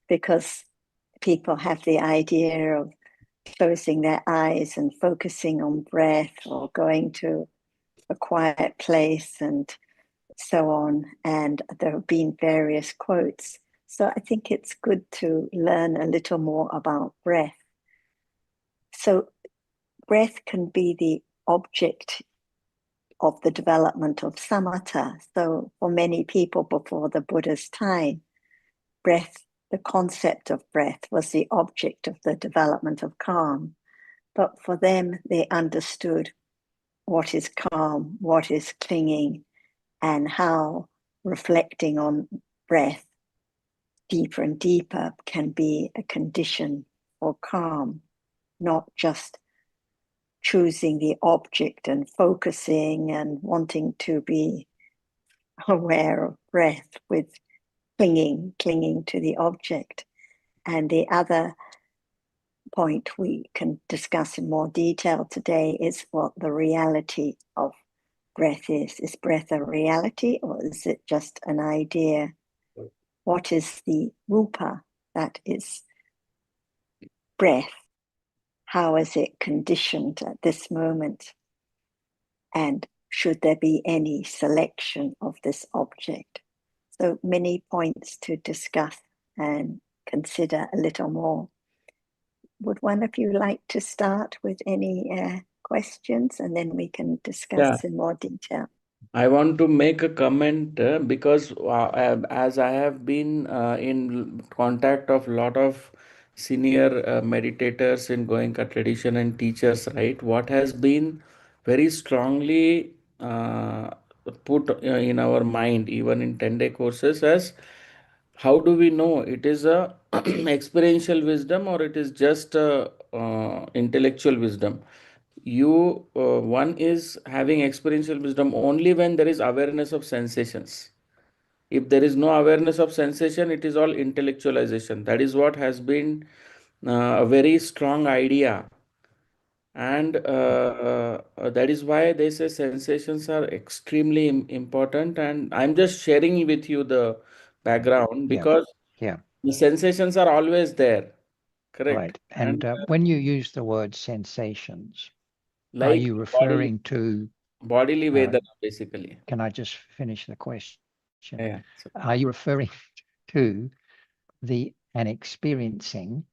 because people have the idea of closing their eyes and focusing on breath, or going to a quiet place and so on. And there have been various quotes. So I think it's good to learn a little more about breath. So breath can be the object of the development of samatha. So for many people before the Buddha's time, breath, the concept of breath, was the object of the development of calm. But for them, they understood what is calm, what is clinging, and how reflecting on breath deeper and deeper can be a condition for calm, not just choosing the object and focusing and wanting to be aware of breath with clinging to the object. And the other point we can discuss in more detail today is what the reality of breath is. Is breath a reality, or is it just an idea? What is the rupa, that is breath? How is it conditioned at this moment? And should there be any selection of this object? So many points to discuss and consider a little more. Would one of you like to start with any questions, and then we can Yeah, discuss in more detail? I want to make a comment because as I have been in contact of lot of senior meditators in Goenka tradition and teachers, right? What has been very strongly put in our mind, even in 10-day courses, as how do we know it is a experiential wisdom or it is just a intellectual wisdom? One is having experiential wisdom only when there is awareness of sensations. If there is no awareness of sensation, it is all intellectualization. That is what has been a very strong idea. And that is why they say sensations are extremely important. And I'm just sharing with you the background Yeah, because yeah, the sensations are always there. Correct. right. And when you use the word sensations, are Like you referring to, bodily Vedana, basically. can I just finish the question? Yeah. Are you referring to an experiencing,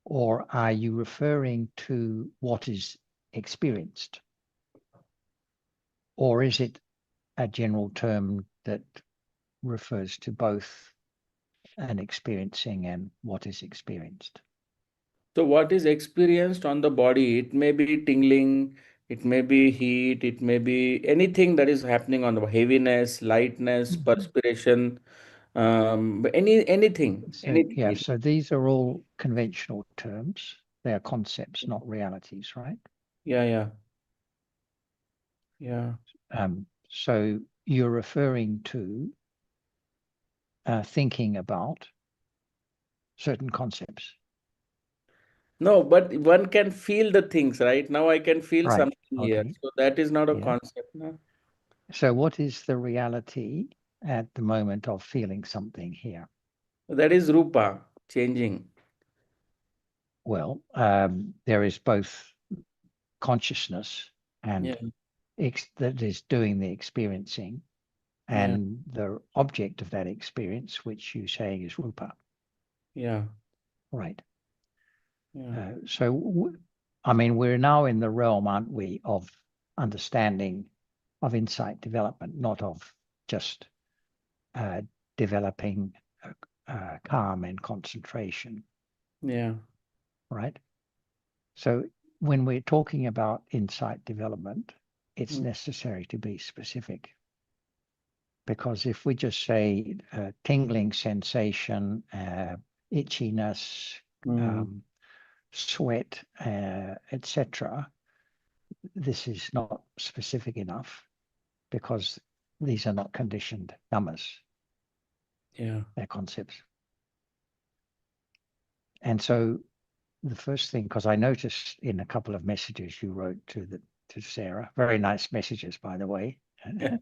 or are you referring to what is experienced? Or is it a general term that refers to both an experiencing and what is experienced? So what is experienced on the body? It may be tingling, it may be heat, it may be anything that is happening on the heaviness, lightness, perspiration, anything, So, anything. yeah, so these are all conventional terms. They are concepts, not realities, right? Yeah, yeah, yeah. So you're referring to thinking about certain concepts. No, but one can feel the things, right? Now I can feel Right. something here. Okay. So that is not a Yeah. concept. No? So what is the reality at the moment of feeling something here? That is rupa, changing. Well, there is both consciousness and Yeah, that is doing the experiencing, yeah, and the object of that experience, which you say is rupa. yeah, Right. yeah. I mean, we're now in the realm, aren't we, of understanding of insight development, not of just developing calm and concentration, Yeah. right? So when we're talking about insight development, it's necessary to be specific. Because if we just say tingling sensation, itchiness, sweat, etc., this is not specific enough because these are not conditioned dhammas. Yeah. They're concepts. And so the first thing, because I noticed in a couple of messages you wrote to Sarah, very nice messages, by the way. You're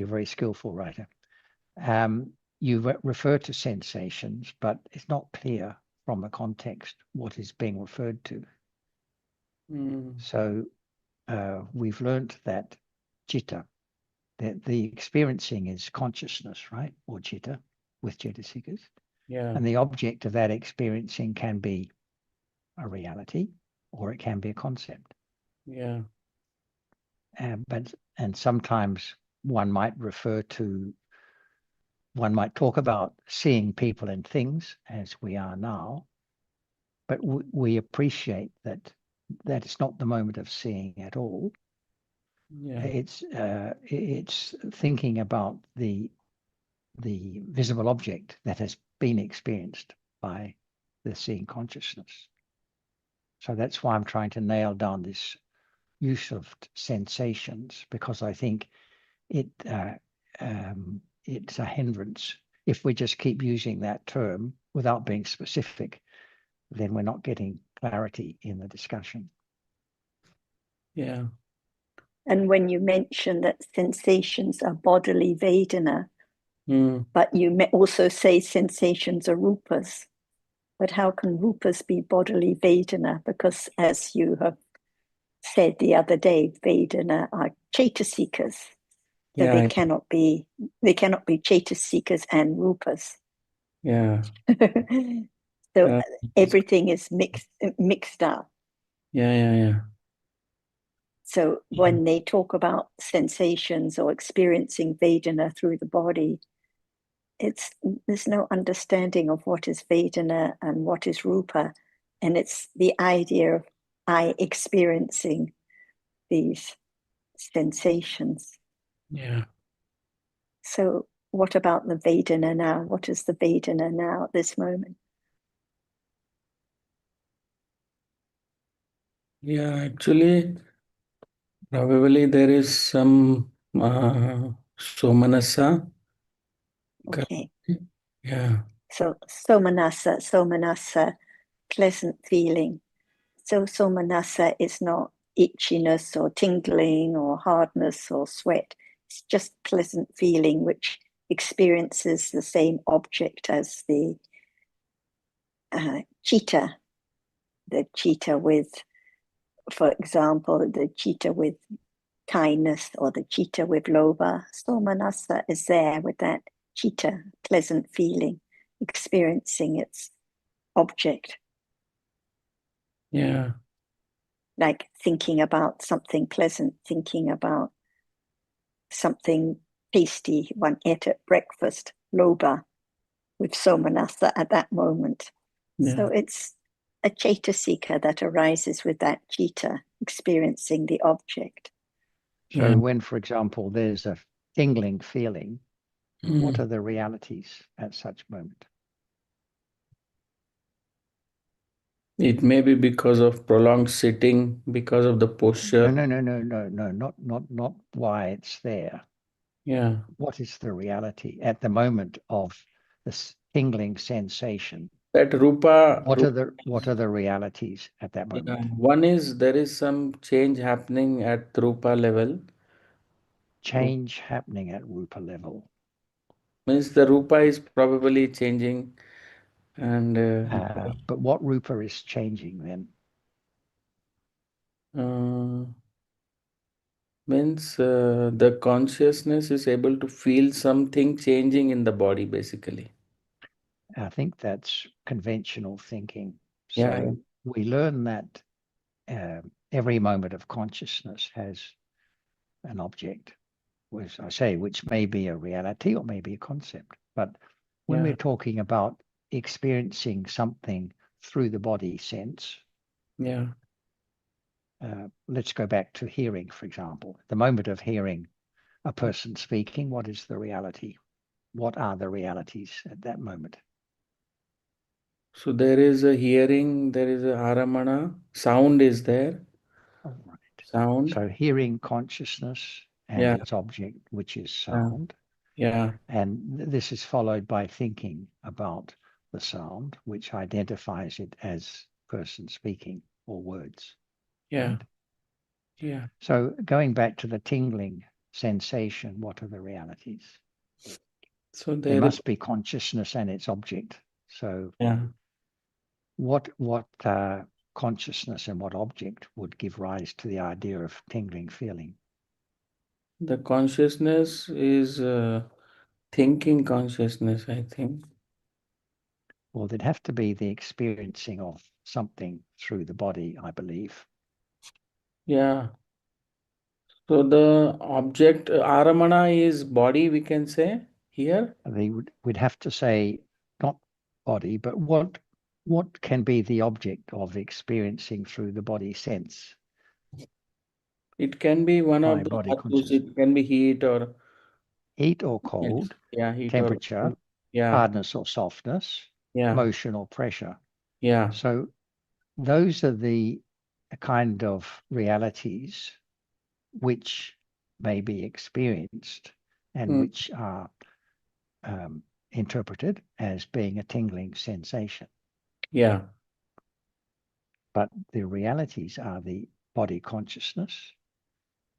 a very skillful writer. you refer to sensations, but it's not clear from the context what is being referred to. So we've learned that citta, that the experiencing is consciousness, right? Or citta, with cetasikas. Yeah. And the object of that experiencing can be a reality or it can be a concept. Yeah. And sometimes one might talk about seeing people and things as we are now, but we appreciate that it's not the moment of seeing at all. Yeah. It's thinking about the visible object that has been experienced by the seeing consciousness. So that's why I'm trying to nail down this use of sensations, because I think it's a hindrance. If we just keep using that term without being specific, then we're not getting clarity in the discussion. Yeah. And when you mention that sensations are bodily Vedana, but you may also say sensations are rupas. But how can rupas be bodily Vedana? Because as you have said the other day, Vedana are Chaitasikas. So Yeah. they cannot be Chaitasikas and rupas. Yeah. So everything is mixed up. Yeah. So when they talk about sensations or experiencing Vedana through the body, there's no understanding of what is Vedana and what is Rupa. And it's the idea of I experiencing these sensations. Yeah. So what about the Vedana now? What is the Vedana now at this moment? Yeah, actually, probably there is some somanasa. Okay. Yeah. So somanasa, pleasant feeling. So somanasa is not itchiness or tingling or hardness or sweat. It's just pleasant feeling which experiences the same object as the citta. The citta with, for example, the citta with kindness or the citta with lobha. Somanasa is there with that citta, pleasant feeling, experiencing its object. Yeah. Like thinking about something pleasant, thinking about something tasty one ate at breakfast, lobha, with somanasa at that moment. Yeah. So it's a chaitasika that arises with that citta, experiencing the object. So Yeah. when, for example, there's a tingling feeling, what are the realities at such moment? It may be because of prolonged sitting, because of the posture. No, not why it's there. Yeah. What is the reality at the moment of this tingling sensation? That rupa. What are the realities at that moment? Yeah. One is there is some change happening at rupa level. Change happening at rupa level. Means the rupa is probably changing, and But what rupa is changing then? Means the consciousness is able to feel something changing in the body, basically. I think that's conventional thinking. Yeah. So we learn that every moment of consciousness has an object, which I say, which may be a reality or may be a concept. But when Yeah. we're talking about experiencing something through the body sense, Yeah. let's go back to hearing, for example. The moment of hearing a person speaking, what is the reality? What are the realities at that moment? So there is a hearing, there is a haramana, sound is there. All right. Sound. So hearing consciousness and Yeah. its object, which is Yeah. sound. Yeah. And this is followed by thinking about the sound, which identifies it as person speaking or words. Yeah. Right? Yeah. So going back to the tingling sensation, what are the realities? So There there is, must be consciousness and its object. So yeah, what consciousness and what object would give rise to the idea of tingling feeling? the consciousness is thinking consciousness, I think. Well, there'd have to be the experiencing of something through the body, I believe. Yeah. So the object, aramana is body, we can say here. We'd have to say not body, but what can be the object of experiencing through the body sense It can be one by of the body dhatus. consciousness? It can be heat or Heat or yes, cold, yeah, heat or temperature, cold. Yeah, hardness or softness, yeah, motion or pressure. yeah, So those are the kind of realities which may be experienced and mm, which are interpreted as being a tingling sensation. yeah, But the realities are the body consciousness,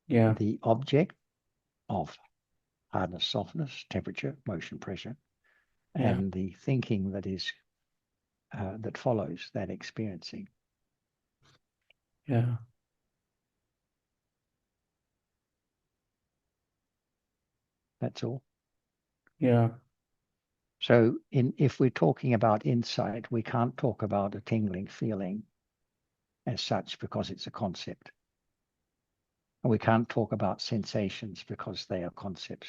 yeah, the object of hardness, softness, temperature, motion, pressure, yeah, and the thinking that is that follows that experiencing. yeah, That's all. yeah, So if we're talking about insight, we can't talk about a tingling feeling as such because it's a concept. And we can't talk about sensations because they are concepts.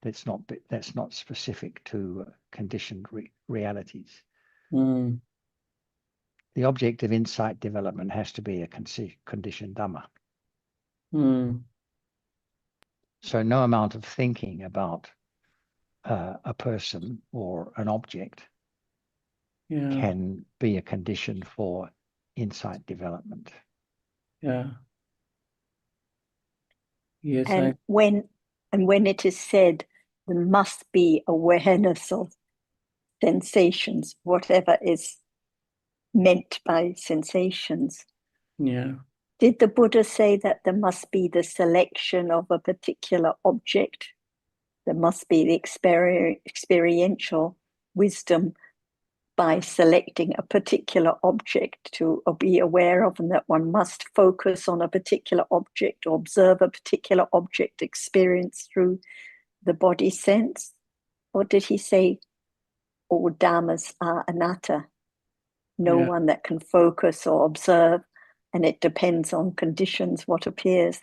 That's not specific to conditioned realities. mm, The object of insight development has to be a conditioned Dhamma. mm, So no amount of thinking about a person or an object yeah, can be a condition for insight development. yeah. Yes, And when it is said there must be awareness of sensations, whatever is meant by sensations, yeah, did the Buddha say that there must be the selection of a particular object? There must be the experiential wisdom by selecting a particular object to be aware of, and that one must focus on a particular object or observe a particular object experienced through the body sense? Or did he say all dharmas are anatta? No yeah, one that can focus or observe, and it depends on conditions what appears,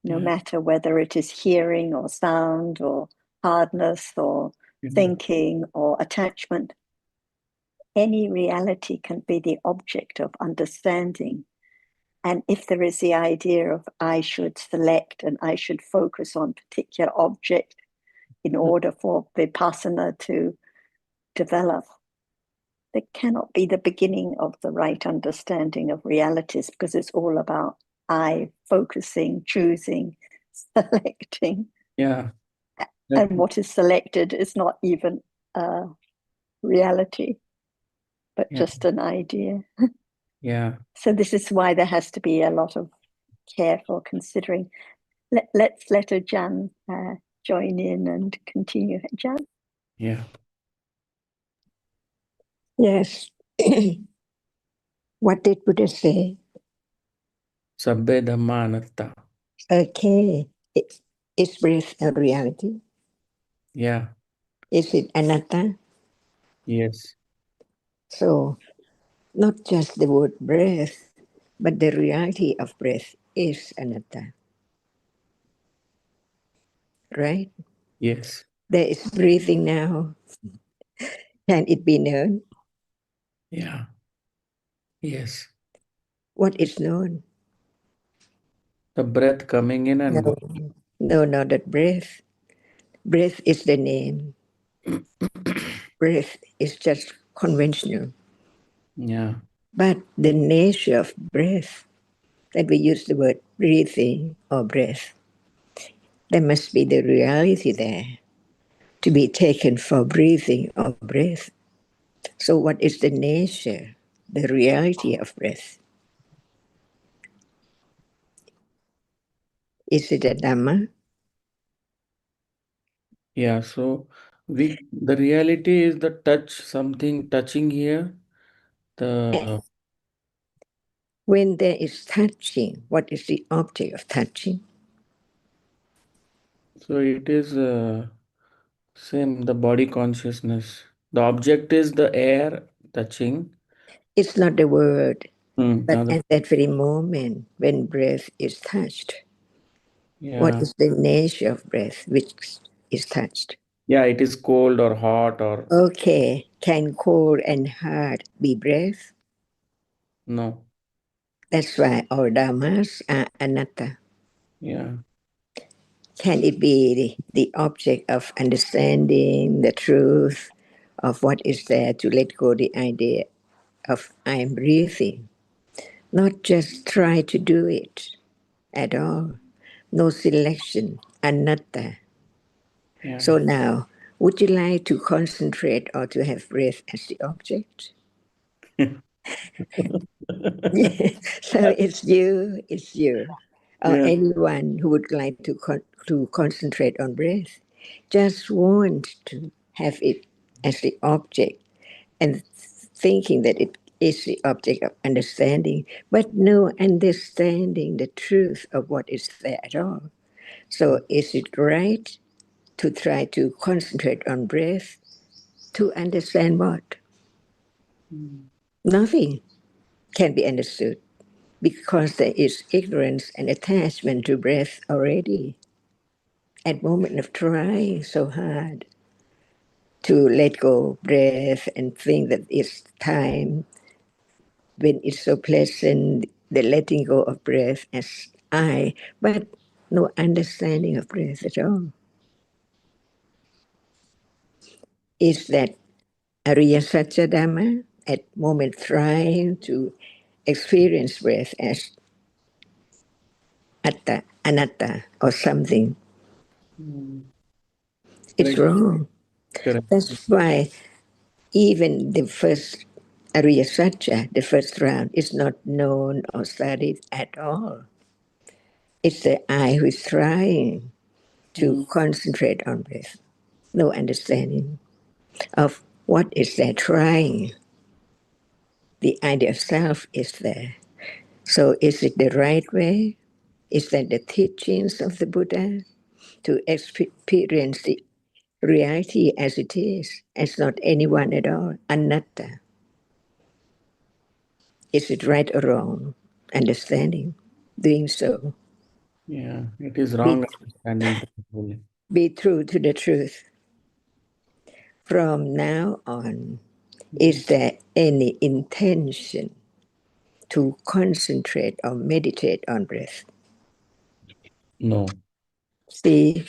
no yeah, matter whether it is hearing or sound or hardness or yeah, thinking or attachment. Any reality can be the object of understanding. And if there is the idea of I should select and I should focus on particular object in order for vipassana to develop, that cannot be the beginning of the right understanding of realities, because it's all about I focusing, choosing, selecting. yeah. And That, what is selected is not even a reality, but yeah, just an idea. yeah, So this is why there has to be a lot of careful considering. Let's let Ajahn join in and continue. Ajahn? yeah. Yes. What did Buddha say? Sabbe dhamma anatta. Okay. Is breath a reality? Yeah, Is it anatta? yes, So, not just the word breath, but the reality of breath is anatta, right? yes, There is breathing now. Can it be known? yeah, yes. What is known? The breath coming in and No, going. no, not that breath. Breath is the name. Breath is just conventional. Yeah, But the nature of breath, that we use the word breathing or breath, there must be the reality there to be taken for breathing or breath. So, what is the nature, the reality of breath? Is it a Dhamma? Yeah, so the reality is the touch, something touching here. The When there is touching, what is the object of touching? so it is same the body consciousness. The object is the air touching. It's not the word, but Now at that very moment when breath is touched, what yeah, is the nature of breath which is touched? yeah, it is cold or hot or Okay, can cold and hard be breath? no. That's why all dhammas are anatta. Yeah, Can it be the object of understanding the truth of what is there to let go the idea of I am breathing? Not just try to do it at all. No selection, anatta. yeah. So now, would you like to concentrate or to have breath as the object? So it's you, or Yeah. anyone who would like to concentrate on breath, just want to have it as the object and thinking that it is the object of understanding, but no understanding the truth of what is there at all. So is it right to try to concentrate on breath to understand what? Mm. Nothing can be understood because there is ignorance and attachment to breath already. At moment of trying so hard to let go of breath and think that it's time when it's so pleasant, the letting go of breath as I, but no understanding of breath at all. Is that Ariya Satya Dhamma at moment trying to experience breath as atta, anatta, or something? Mm. It's Correct. wrong. Correct. That's why even the first Ariya Satya, the first round, is not known or studied at all. It's the I who is trying to Mm. concentrate on breath. No understanding of what is there trying. The idea of self is there. So is it the right way? Is that the teachings of the Buddha to experience the reality as it is, as not anyone at all, anatta? Is it right or wrong? Understanding, doing so. Yeah, it is Be, wrong understanding probably. be true to the truth. From now on, Mm. is there any intention to concentrate or meditate on breath? No. See,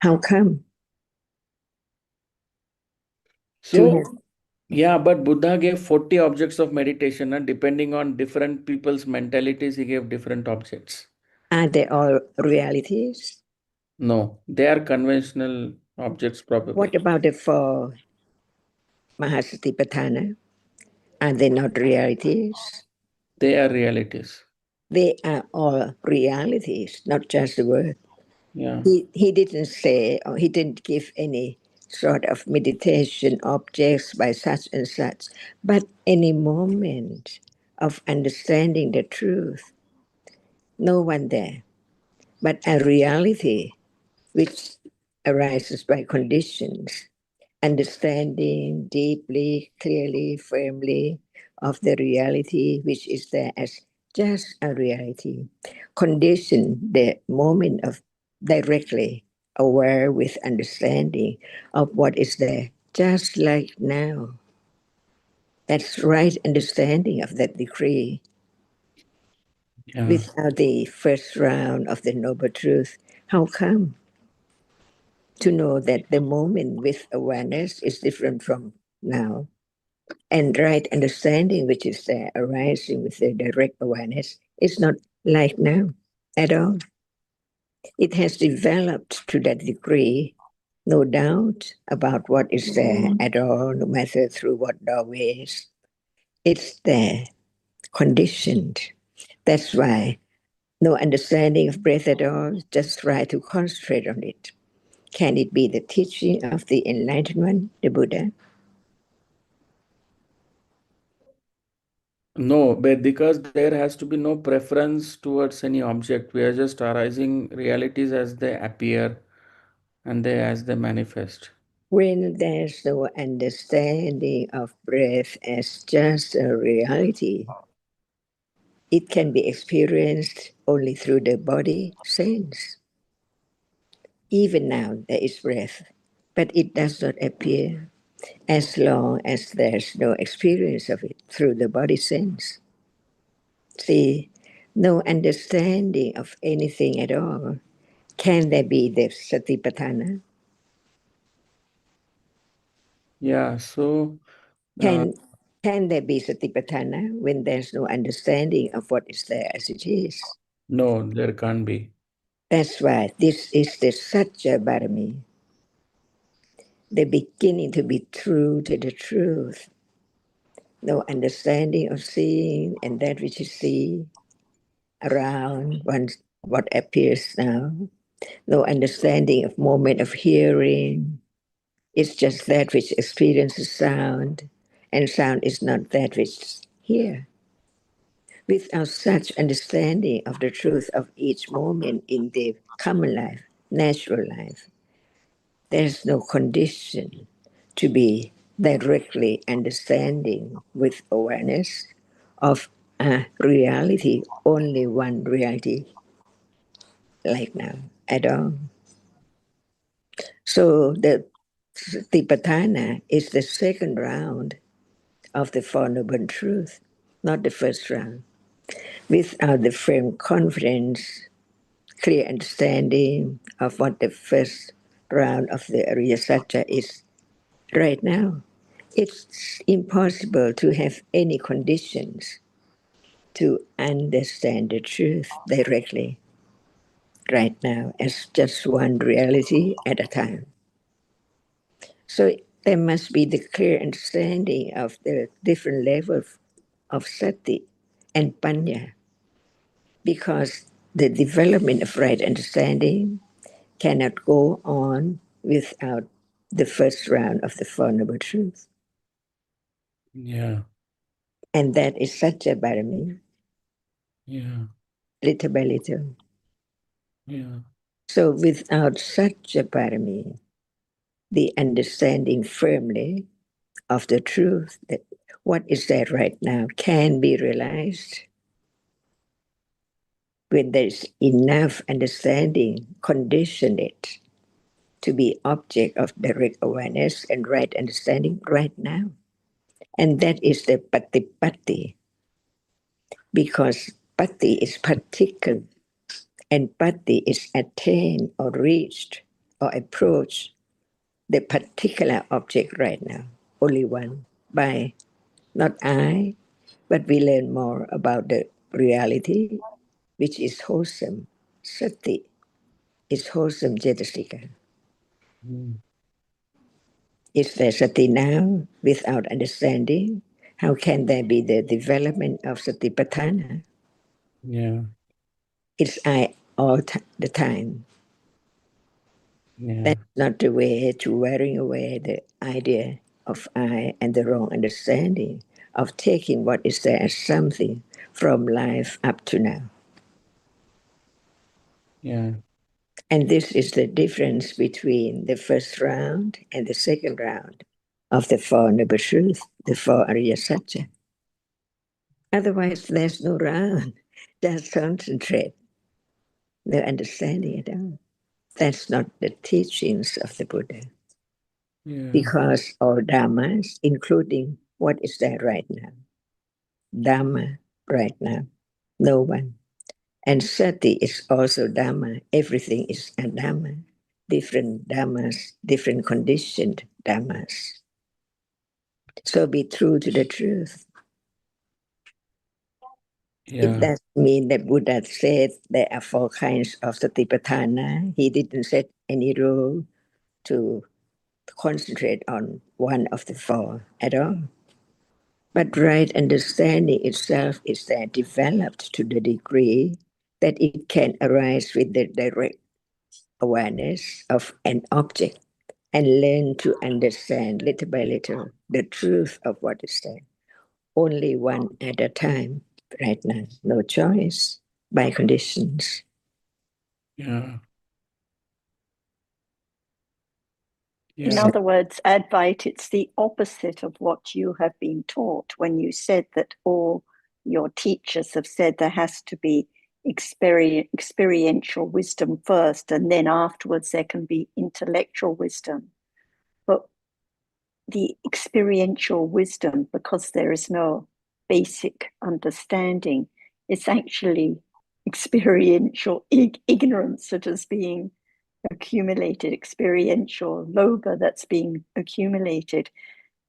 how come? To So, have, yeah, but Buddha gave 40 objects of meditation, and depending on different people's mentalities, he gave different objects. are they all realities? No, they are conventional objects, What probably. about the four Mahasatipatthana? Are they not realities? They are realities. They are all realities, not just the word. Yeah. He didn't say, or he didn't give any sort of meditation objects by such and such, but any moment of understanding the truth. No one there, but a reality which arises by conditions, understanding deeply, clearly, firmly of the reality which is there as just a reality. Condition the moment of directly aware with understanding of what is there, just like now. That's right understanding of that decree. Yeah. Without the first round of the Noble Truth, how come? To know that the moment with awareness is different from now. And right understanding, which is there arising with the direct awareness, is not like now at all. It has developed to that degree, no doubt about what is there at all, no matter through what doorways. It's there, conditioned. That's why no understanding of breath at all, just try to concentrate on it. Can it be the teaching of the enlightenment, the Buddha? No, but because there has to be no preference towards any object. We are just arising realities as they appear and they as they manifest. When there's no understanding of breath as just a reality, it can be experienced only through the body sense. Even now there is breath, but it does not appear as long as there's no experience of it through the body sense. See, no understanding of anything at all. Can there be the satipatthana? Yeah, so Can there be satipatthana when there's no understanding of what is there as it is? no, there can't be. That's why this is the Satya Bharami, the beginning to be true to the truth. No understanding of seeing and that which is seen around what appears now. No understanding of moment of hearing. It's just that which experiences sound, and sound is not that which hear. Without such understanding of the truth of each moment in the common life, natural life, there's no condition to be directly understanding with awareness of a reality, only one reality, like now, at all. So the Satipatthana is the second round of the Four Noble Truths, not the first round. Without the firm confidence, clear understanding of what the first round of the Arya Satya is right now, it's impossible to have any conditions to understand the truth directly right now as just one reality at a time. So there must be the clear understanding of the different levels of sati and panya, because the development of right understanding cannot go on without the first round of the Four Noble Truths. Yeah, And that is Satya Bharami, yeah, little by little. yeah, So without Satya Bharami, the understanding firmly of the truth that what is there right now can be realized when there's enough understanding, condition it to be object of direct awareness and right understanding right now. And that is the patipatti, because patti is particular and patti is attained or reached or approached the particular object right now, only one, by not I, but we learn more about the reality, which is wholesome. Sati is wholesome cetasika. mm, Is there sati now without understanding? How can there be the development of satipatthana? yeah, It's I all the time. yeah, That's not the way to wearing away the idea of I and the wrong understanding of taking what is there as something from life up to now. yeah, And this is the difference between the first round and the second round of the Four Noble Truths, the Four Arya Satya. Otherwise, there's no round. Just concentrate, no understanding at all. That's not the teachings of the Buddha. yeah, Because all Dhammas, including what is there right now, Dhamma right now, no one. And Sati is also Dhamma. Everything is a Dhamma. Different Dhammas, different conditioned Dhammas. So be true to the truth. It yeah, does mean that Buddha said there are four kinds of satipatthana. He didn't set any rule to concentrate on one of the four at all. But right understanding itself is there developed to the degree that it can arise with the direct awareness of an object and learn to understand little by little the truth of what is there. Only one at a time, right now. No choice by conditions. Yeah. In Yeah. other words, Advait, it's the opposite of what you have been taught when you said that all your teachers have said there has to be experiential wisdom first, and then afterwards there can be intellectual wisdom. But the experiential wisdom, because there is no basic understanding, it's actually experiential ignorance that is being accumulated, experiential lobha that's being accumulated.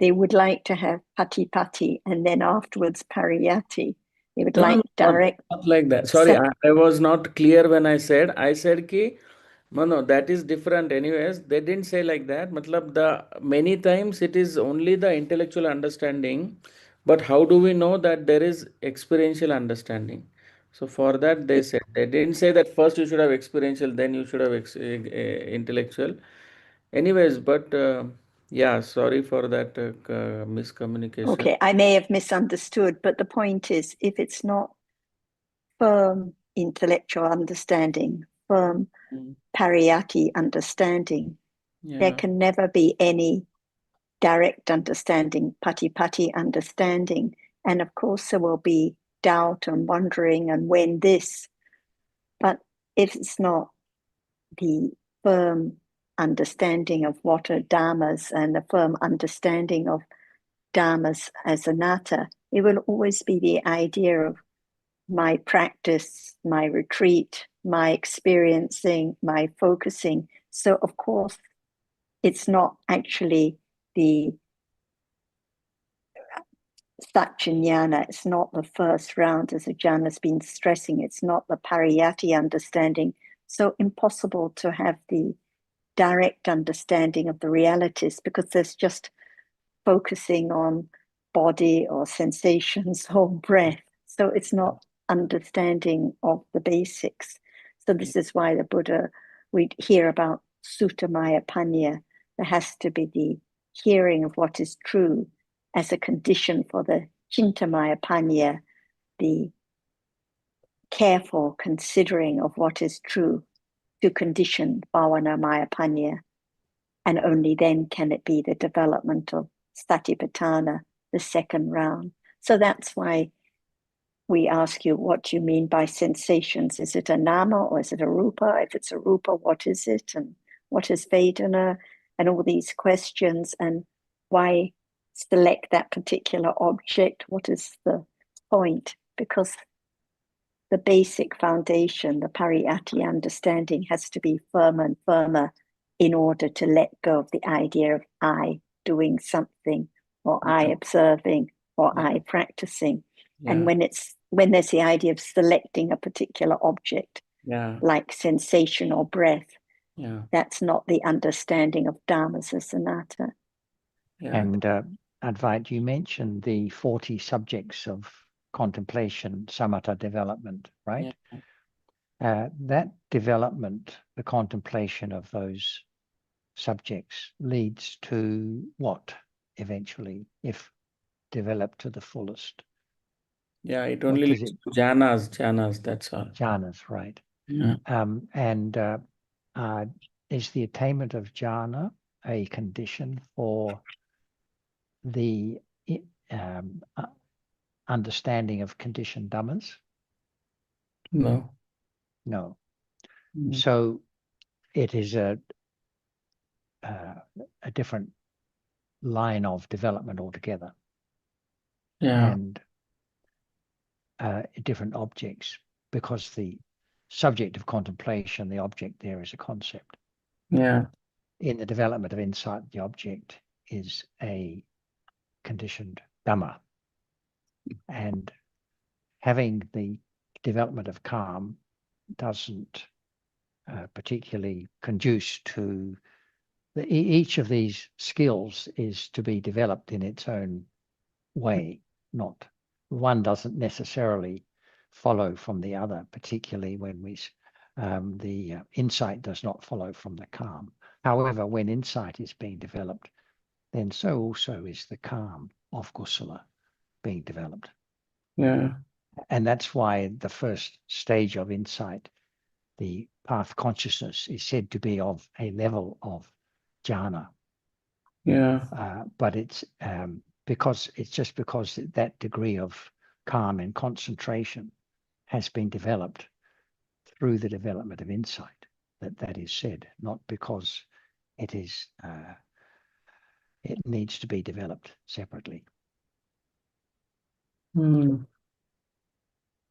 They would like to have pati pati and then afterwards pariyati. They would No, like direct. not like that. Sorry, I was not clear when I said ki, no, that is different. Anyways, they didn't say like that. Matlab, the many times it is only the intellectual understanding, but how do we know that there is experiential understanding? So for that they said, they didn't say that first you should have experiential, then you should have intellectual. Anyways, but yeah, sorry for that miscommunication. Okay, I may have misunderstood, but the point is, if it's not firm intellectual understanding, firm pariyati understanding, there Yeah, can never be any direct understanding, pati pati understanding. And of course, there will be doubt and wondering and when this. But if it's not the firm understanding of what are dharmas and the firm understanding of dharmas as anatta, it will always be the idea of my practice, my retreat, my experiencing, my focusing. So, of course, it's not actually the Satchinyana, it's not the first round, as Ajahn has been stressing, it's not the pariyati understanding. So impossible to have the direct understanding of the realities because there's just focusing on body or sensations or breath. So it's not understanding of the basics. So this is why the Buddha, we hear about Suttamaya Panya. There has to be the hearing of what is true as a condition for the Chintamaya Panya, the careful considering of what is true to condition Bhavanamaya Panya. And only then can it be the development of Satipatthana, the second round. So that's why we ask you, what do you mean by sensations? Is it a nama or is it a rupa? If it's a rupa, what is it? And what is Vedana? And all these questions. And why select that particular object? What is the point? Because the basic foundation, the pariyati understanding, has to be firmer and firmer in order to let go of the idea of I doing something or I observing or I practicing. And when there's the idea of selecting a particular object, like sensation or breath, that's not the understanding of dharmas as anatta. And Advait, you mentioned the 40 subjects of contemplation, samatha development, right? That development, the contemplation of those subjects leads to what eventually, if developed to the fullest? Yeah, it only leads to jhanas, that's all. Jhanas, right. Yeah. And is the attainment of jhana a condition for the understanding of conditioned dhammas? No. No. So it is a different line of development altogether. Yeah. And different objects, because the subject of contemplation, the object there is a concept. Yeah. In the development of insight, the object is a conditioned Dhamma. And having the development of calm doesn't particularly conduce to each of these skills is to be developed in its own way, not one doesn't necessarily follow from the other, particularly when we the insight does not follow from the calm. However, when insight is being developed, then so also is the calm of kusala being developed. Yeah. And that's why the first stage of insight, the path consciousness, is said to be of a level of jhana. Yeah. But it's because that degree of calm and concentration has been developed through the development of insight, that is said, not because it is it needs to be developed separately.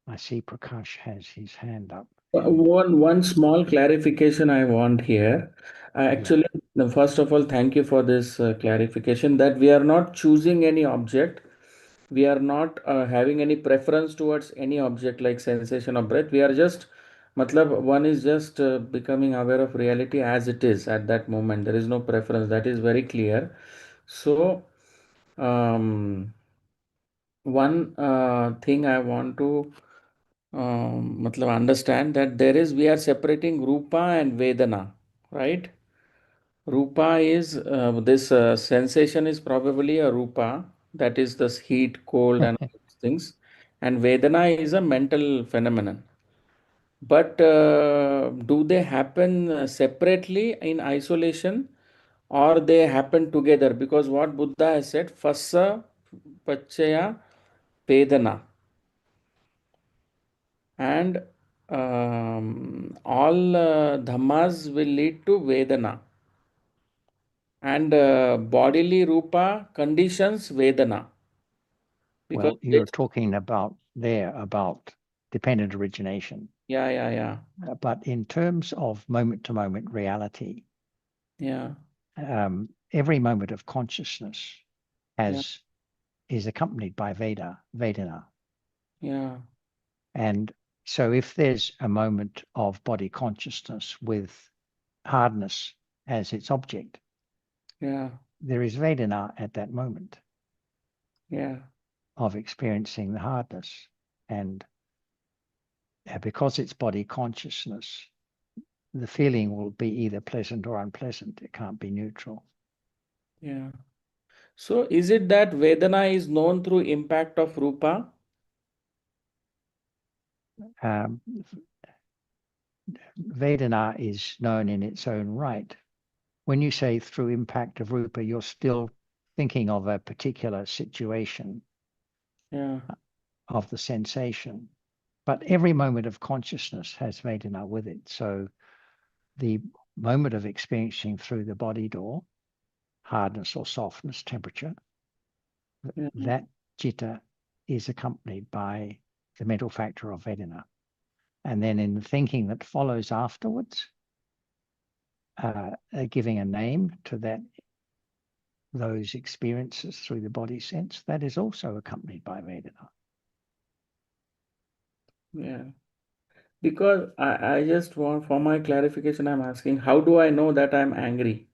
I see Prakash has his hand up. One small clarification I want here. Actually, first of all, thank you for this clarification that we are not choosing any object. We are not having any preference towards any object like sensation of breath. We are just, matlab, one is just becoming aware of reality as it is at that moment. There is no preference. That is very clear. So, one thing I want to matlab understand that we are separating Rupa and Vedana, right? Rupa is this sensation is probably a Rupa, that is this heat, cold, and all these things. And Vedana is a mental phenomenon. But do they happen separately in isolation or they happen together? Because what Buddha has said, Phassa Pachaya Vedana. And all dhammas will lead to Vedana. And bodily Rupa conditions Vedana. Because Well, you're talking about dependent origination. yeah. But in terms of moment-to-moment reality, Yeah. every moment of consciousness Yeah. is accompanied by Vedana. Yeah. And so if there's a moment of body consciousness with hardness as its object, Yeah. there is Vedana at that moment Yeah. of experiencing the hardness. And because it's body consciousness, the feeling will be either pleasant or unpleasant. It can't be neutral. Yeah. So is it that Vedana is known through impact of Rupa? Vedana is known in its own right. When you say through impact of Rupa, you're still thinking of a particular situation Yeah. of the sensation. But every moment of consciousness has Vedana with it. So the moment of experiencing through the body door, hardness or softness, temperature, Yeah. that citta is accompanied by the mental factor of Vedana. And then in the thinking that follows afterwards, giving a name to those experiences through the body sense, that is also accompanied by Vedana. Yeah. Because I just want, for my clarification, I'm asking, how do I know that I'm angry?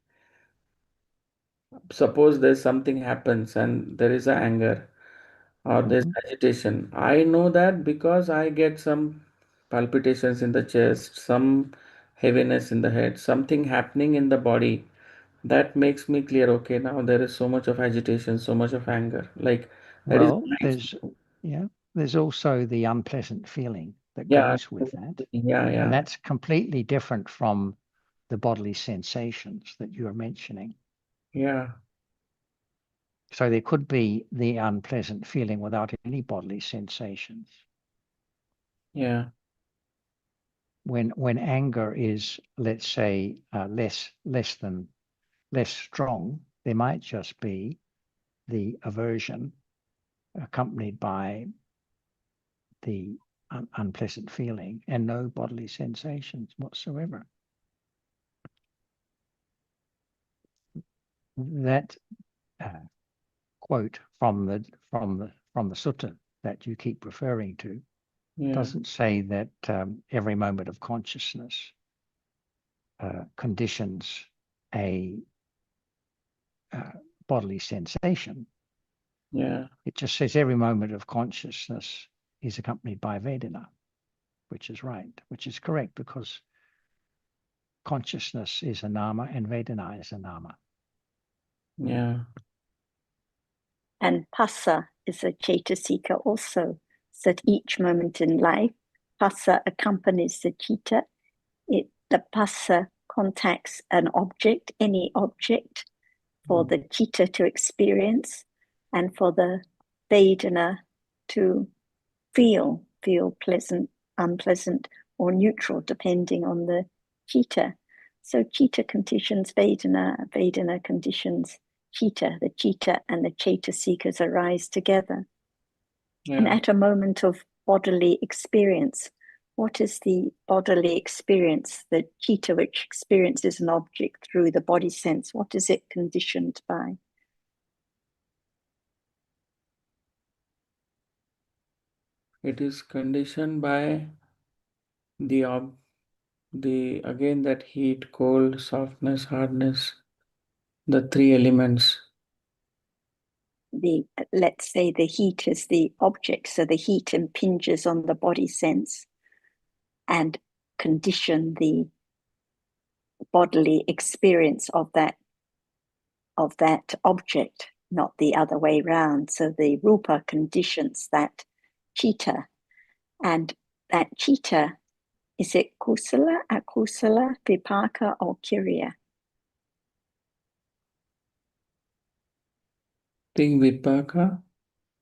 Suppose there's something happens and there is a anger or there's agitation. I know that because I get some palpitations in the chest, some heaviness in the head, something happening in the body that makes me clear, okay, now there is so much of agitation, so much of anger. Like that is Well, there's also the unpleasant feeling that yeah, goes with that. yeah, And yeah, that's completely different from the bodily sensations that you are mentioning. yeah, So there could be the unpleasant feeling without any bodily sensations. yeah, When anger is, let's say, less strong, there might just be the aversion accompanied by the unpleasant feeling and no bodily sensations whatsoever. That quote from the sutta that you keep referring to yeah, doesn't say that every moment of consciousness conditions a bodily sensation. yeah, It just says every moment of consciousness is accompanied by Vedana. which is right, which is correct, because consciousness is a nama and Vedana is a nama. Yeah. And Passa is a Cetasika also. So at each moment in life, Passa accompanies the Citta. The Passa contacts an object, any object, for the Citta to experience and for the Vedana to feel pleasant, unpleasant, or neutral, depending on the Citta. So Citta conditions Vedana, Vedana conditions Citta. The Citta and the Cetasikas arise together. Yeah. And at a moment of bodily experience, what is the bodily experience? The Citta, which experiences an object through the body sense, what is it conditioned by? It is conditioned by the again that heat, cold, softness, hardness, the three elements. Let's say the heat is the object, so the heat impinges on the body sense and condition the bodily experience of that object, not the other way round. So the rupa conditions that citta, and that citta, is it kusala, akusala, vipaka, or kiriya? Think vipaka.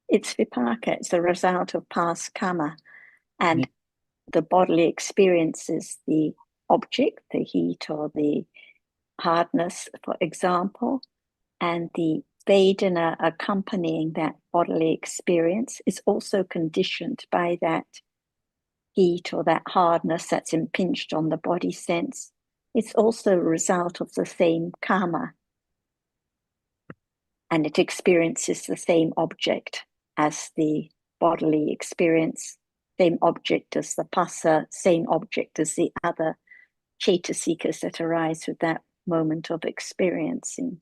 It's vipaka. It's the result of past karma, and the bodily experiences the object, the heat or the hardness, for example, and the Vedana accompanying that bodily experience is also conditioned by that heat or that hardness that's impinged on the body sense. It's also a result of the same karma, and it experiences the same object as the bodily experience, same object as the passa, same object as the other cetasikas that arise with that moment of experiencing.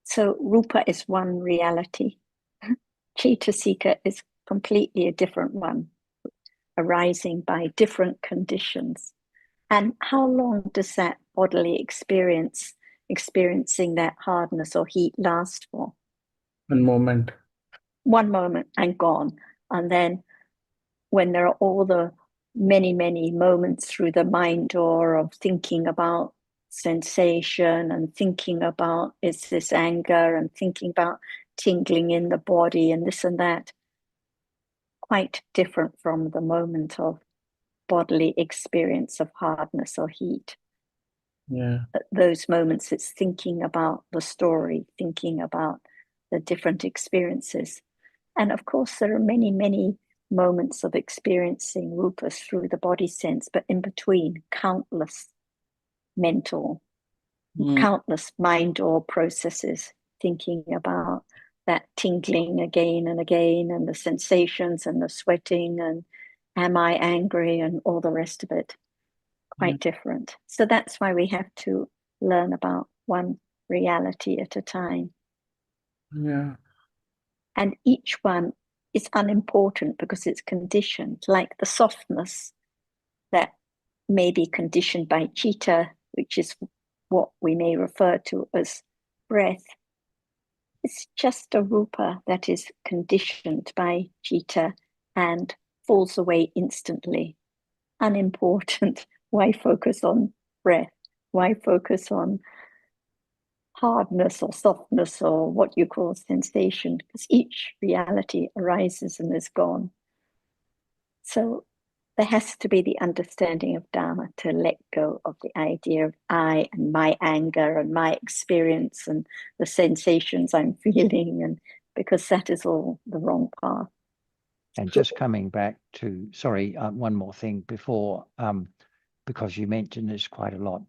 So rupa is one reality. Cetasika is completely a different one, arising by different conditions. And how long does that bodily experiencing that hardness or heat last for? One moment. One moment and gone. And then when there are all the many, many moments through the mind door of thinking about sensation and thinking about is this anger and thinking about tingling in the body and this and that, quite different from the moment of bodily experience of hardness or heat. Yeah. At those moments, it's thinking about the story, thinking about the different experiences. And of course, there are many, many moments of experiencing rupas through the body sense, but in between, countless countless mind or processes, thinking about that tingling again and again, and the sensations and the sweating, and am I angry, and all the rest of it. Quite different. So that's why we have to learn about one reality at a time. Yeah. And each one is unimportant because it's conditioned, like the softness that may be conditioned by citta, which is what we may refer to as breath. It's just a rupa that is conditioned by citta and falls away instantly. Unimportant. Why focus on breath? Why focus on hardness or softness or what you call sensation? Because each reality arises and is gone. So there has to be the understanding of Dhamma to let go of the idea of I and my anger and my experience and the sensations I'm feeling, and because that is all the wrong path. And just coming back to, sorry, one more thing before, because you mentioned this quite a lot,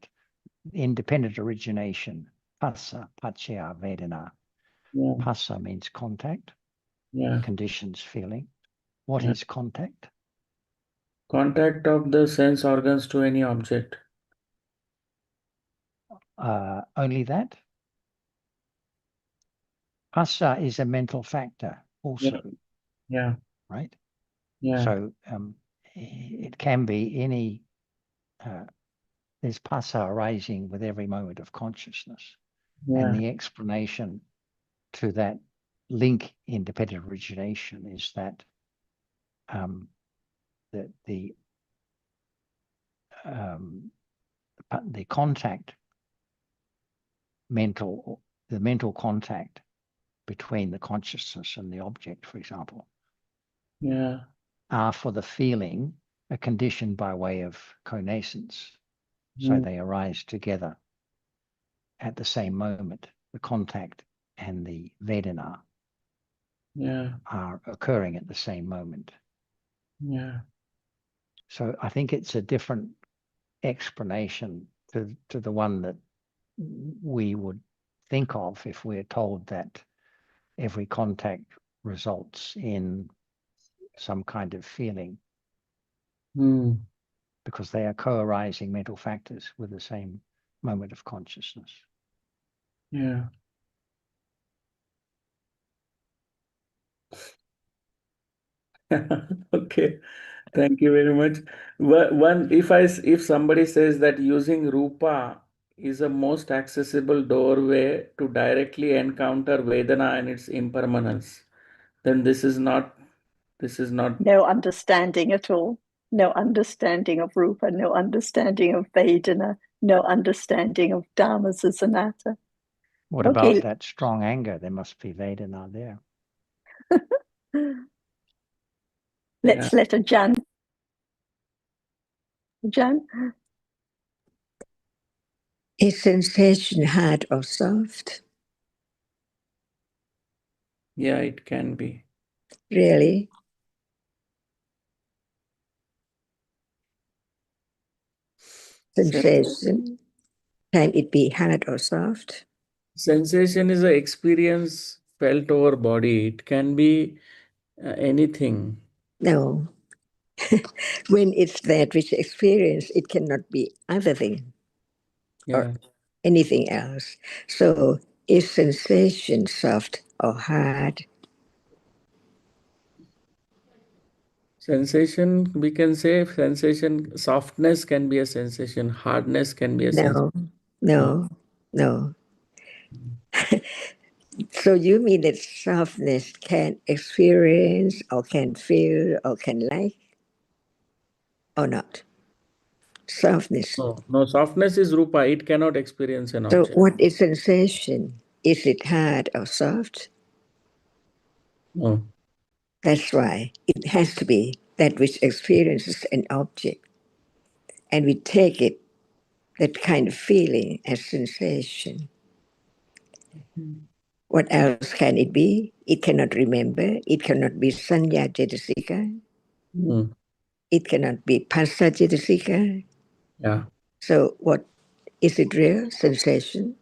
independent origination, passa, paccaya, vedana. Yeah. Passa means contact, conditions, feeling. What is contact? Contact of the sense organs to any object. Only that? Passa is a mental factor also. Yeah. Right? Yeah. So it can be any, there's phassa arising with every moment of consciousness. And Yeah. the explanation to that link in dependent origination is that the contact, the mental contact between the consciousness and the object, for example, Yeah. are for the feeling a condition by way of connascence. So they arise together at the same moment. The contact and the Vedana are occurring at the same moment. Yeah. So I think it's a different explanation to the one that we would think of if we're told that every contact results in some kind of feeling, because they are co-arising mental factors with the same moment of consciousness. Yeah. Okay. Thank you very much. If somebody says that using Rupa is a most accessible doorway to directly encounter Vedana and its impermanence, then this is not No understanding at all. No understanding of Rupa, no understanding of Vedana, no understanding of Dhammas as anatta. What Okay. about that strong anger? There must be Vedana there. Let's let Ajahn. Is sensation hard or soft? Yeah, it can be. Really? Sensation, can it be hard or soft? Sensation is an experience felt over body. It can be anything. No. When it's that which experience, it cannot be other thing or Yeah. anything else. So is sensation soft or hard? Sensation, we can say sensation, softness can be a sensation, hardness can be a sensation. No. So you mean that softness can experience or can feel or can like or not? Softness. No, softness is rupa. It cannot experience an So object. what is sensation? Is it hard or soft? No. That's why it has to be that which experiences an object. And we take it, that kind of feeling, as sensation. What else can it be? It cannot remember. It cannot be sanya cetasika. Mm. It cannot be phassa cetasika. Yeah. So what is it real? Sensation?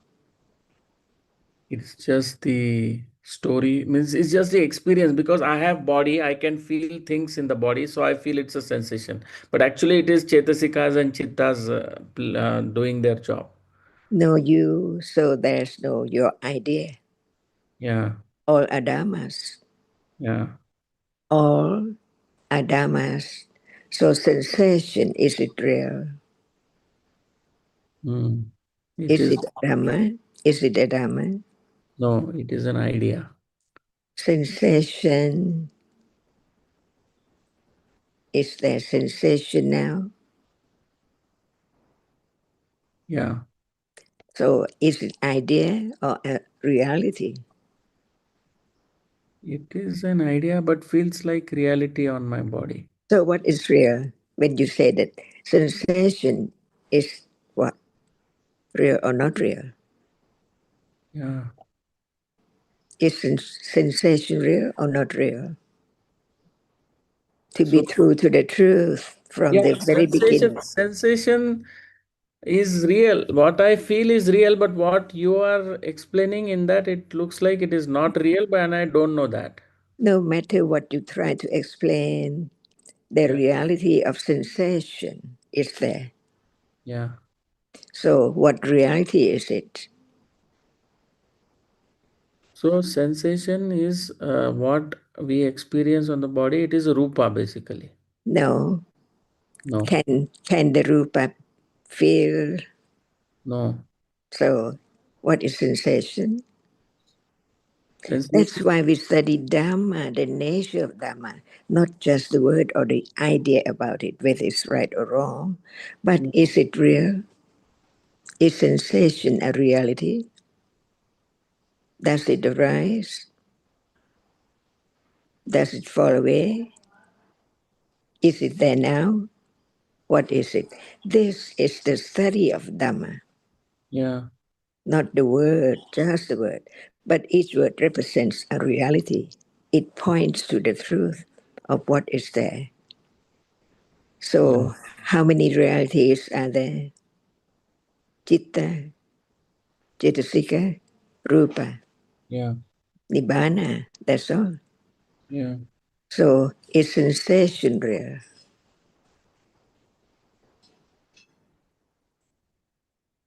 It's just the story, means it's just the experience because I have body, I can feel things in the body, so I feel it's a sensation. But actually, it is Chetasikas and Chittas doing their job. No you, so there's no your idea. Yeah. All adamas. Yeah. All adamas. So sensation, is it real? Mm. It Is is. it Dhamma? Is it a Dhamma? No, it is an idea. Sensation, is there sensation now? Yeah. So is it idea or a reality? It is an idea, but feels like reality on my body. So what is real when you say that sensation is what? Real or not real? Yeah. Is sensation real or not real? To be So, true to the truth from yeah, the very beginning. sensation is real. What I feel is real, but what you are explaining in that it looks like it is not real, but and I don't know that. No matter what you try to explain, the Yeah. reality of sensation is there. Yeah. So what reality is it? So sensation is what we experience on the body, it is rupa basically. No. No, Can the rupa feel? no. So what is sensation? That's Sensation. why we study Dhamma, the nature of Dhamma, not just the word or the idea about it, whether it's right or wrong, but is it real? Is sensation a reality? Does it arise? Does it fall away? Is it there now? What is it? This is the study of Dhamma, Yeah, not the word, just the word. But each word represents a reality. It points to the truth of what is there. yeah, So, how many realities are there? Chitta, Cetasika, Rupa, yeah, Nibbana, that's all. yeah. So, is sensation real?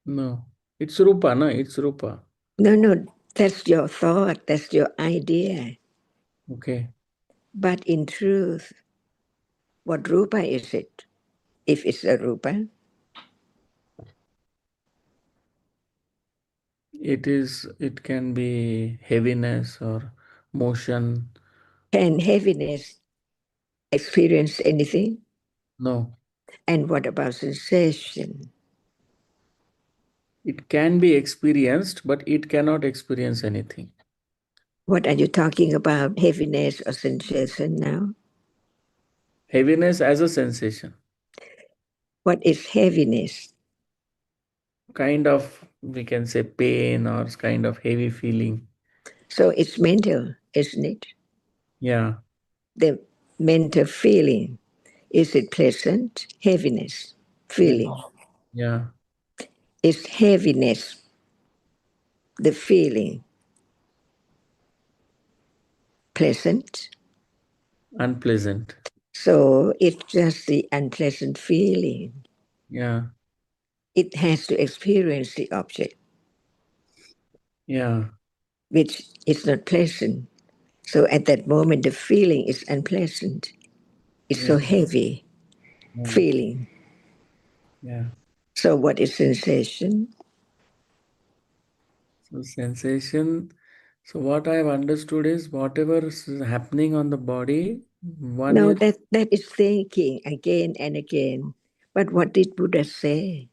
No, it's rupa, no, it's rupa. No, that's your thought, that's your idea. Okay. But in truth, what Rupa is it? If it's a Rupa, It can be heaviness or motion. can heaviness experience anything? No, And what about sensation? it can be experienced, but it cannot experience anything. What are you talking about, heaviness or sensation now? Heaviness as a sensation, What is heaviness? kind of, we can say pain or kind of heavy feeling. So it's mental, isn't it? Yeah, The mental feeling. Is it pleasant? Heaviness yeah, feeling. yeah, Is heaviness the feeling pleasant? unpleasant. So it's just the unpleasant feeling. Yeah, It has to experience the object, yeah, which is not pleasant. So at that moment, the feeling is unpleasant. It's yeah, so heavy yeah, feeling. yeah. So what is sensation? So sensation. So what I have understood is whatever is happening on the body, one No, is, that is thinking again and again. But what did Buddha say?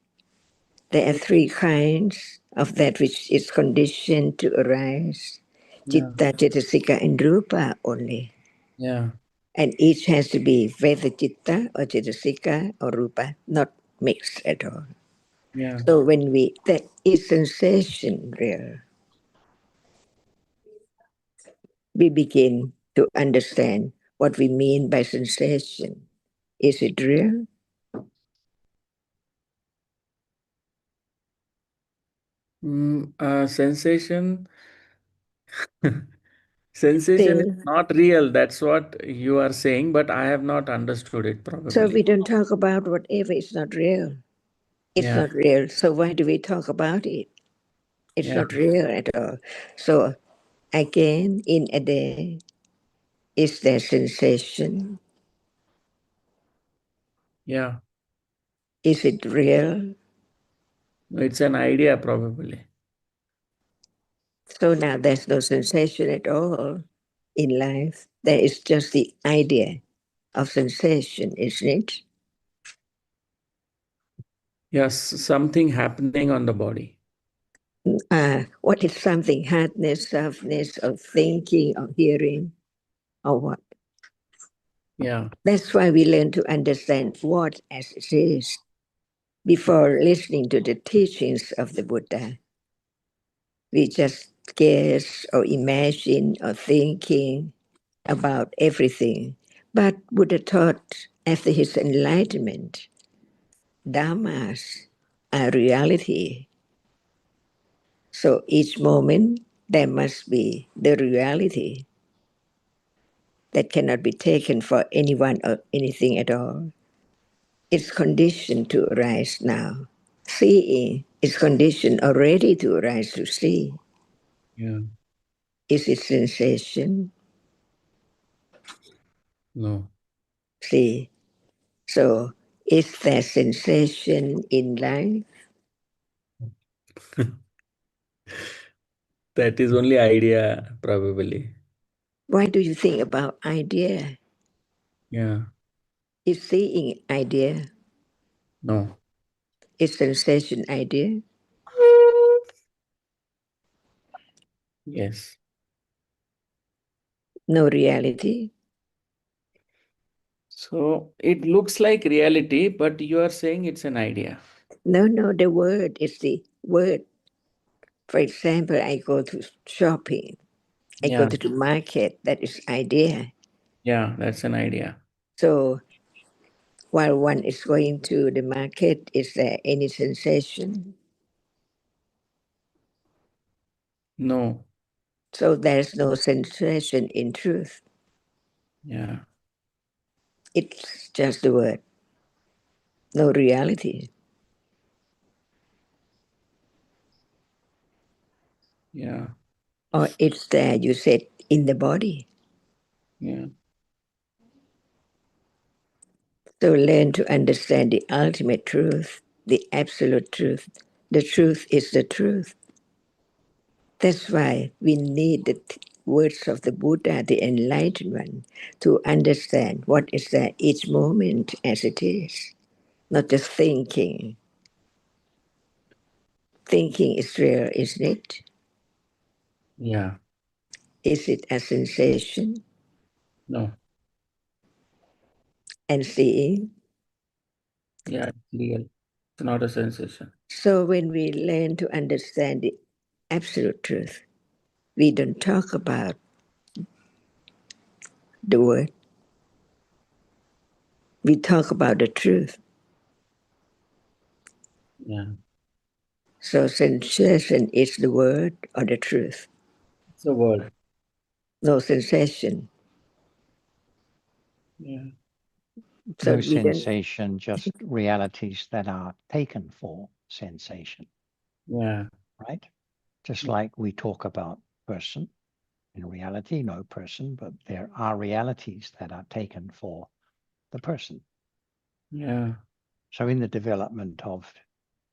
There are three kinds of that which is conditioned to arise. yeah, Chitta, Cetasika, and Rupa only. yeah, And each has to be whether Chitta or Cetasika or Rupa, not mixed at all. yeah, So when that is sensation real, we begin to understand what we mean by sensation. Is it real? sensation. Sensation is Still, not real. That's what you are saying, but I have not understood it so probably. we don't talk about whatever is not real. It's Yeah, not real. So why do we talk about it? It's yeah, not real at all. So again, in a day, is there sensation? yeah. Is it real? It's an idea probably. So now there's no sensation at all in life. There is just the idea of sensation, isn't it? Yes, something happening on the body. What is something? Hardness, softness, or thinking, or hearing, or what? Yeah, That's why we learn to understand what as it is before listening to the teachings of the Buddha. We just guess or imagine or thinking about everything. But Buddha taught after his enlightenment, Dhammas are reality. So each moment there must be the reality that cannot be taken for anyone or anything at all. It's conditioned to arise now. Seeing is conditioned already to arise to see. yeah. Is it sensation? No. See, so is there sensation in life? That is only idea, probably. Why do you think about idea? Yeah. Is seeing idea? No. Is sensation idea? Yes. No reality? So it looks like reality, but you are saying it's an idea. No, the word is the word. For example, I go to shopping. I go Yeah. to the market. That is idea. Yeah, that's an idea. So while one is going to the market, is there any sensation? No. So there's no sensation in truth. Yeah. It's just the word, no reality. Yeah. Or it's there, you said, in the body. Yeah. So learn to understand the ultimate truth, the absolute truth. The truth is the truth. That's why we need the words of the Buddha, the enlightened one, to understand what is there each moment as it is, not just thinking. Thinking is real, isn't it? Yeah. Is it a sensation? No. And seeing? Yeah, it's real. It's not a sensation. So when we learn to understand the absolute truth, we don't talk about the word, we talk about the truth. Yeah. So sensation is the word or the truth, It's a word. no sensation. Yeah. So No we don't, sensation, just realities that are taken for sensation, Yeah. right? Just like we talk about person, in reality, no person, but there are realities that are taken for the person. Yeah. So in the development of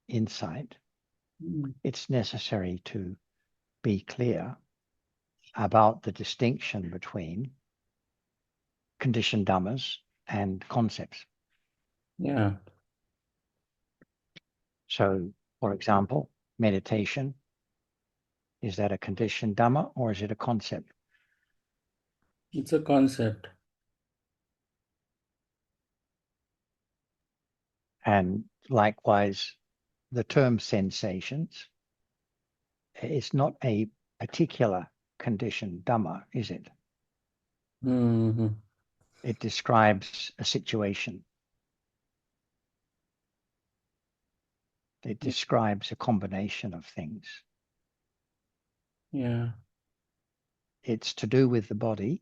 insight, Mm. it's necessary to be clear about the distinction between conditioned dhammas and concepts. Yeah. So, for example, meditation, is that a conditioned dhamma or is it a concept? It's a concept. And likewise, the term sensations is not a particular conditioned dhamma, is it? Hmm. It describes a situation. It describes a combination of things. Yeah. It's to do with the body,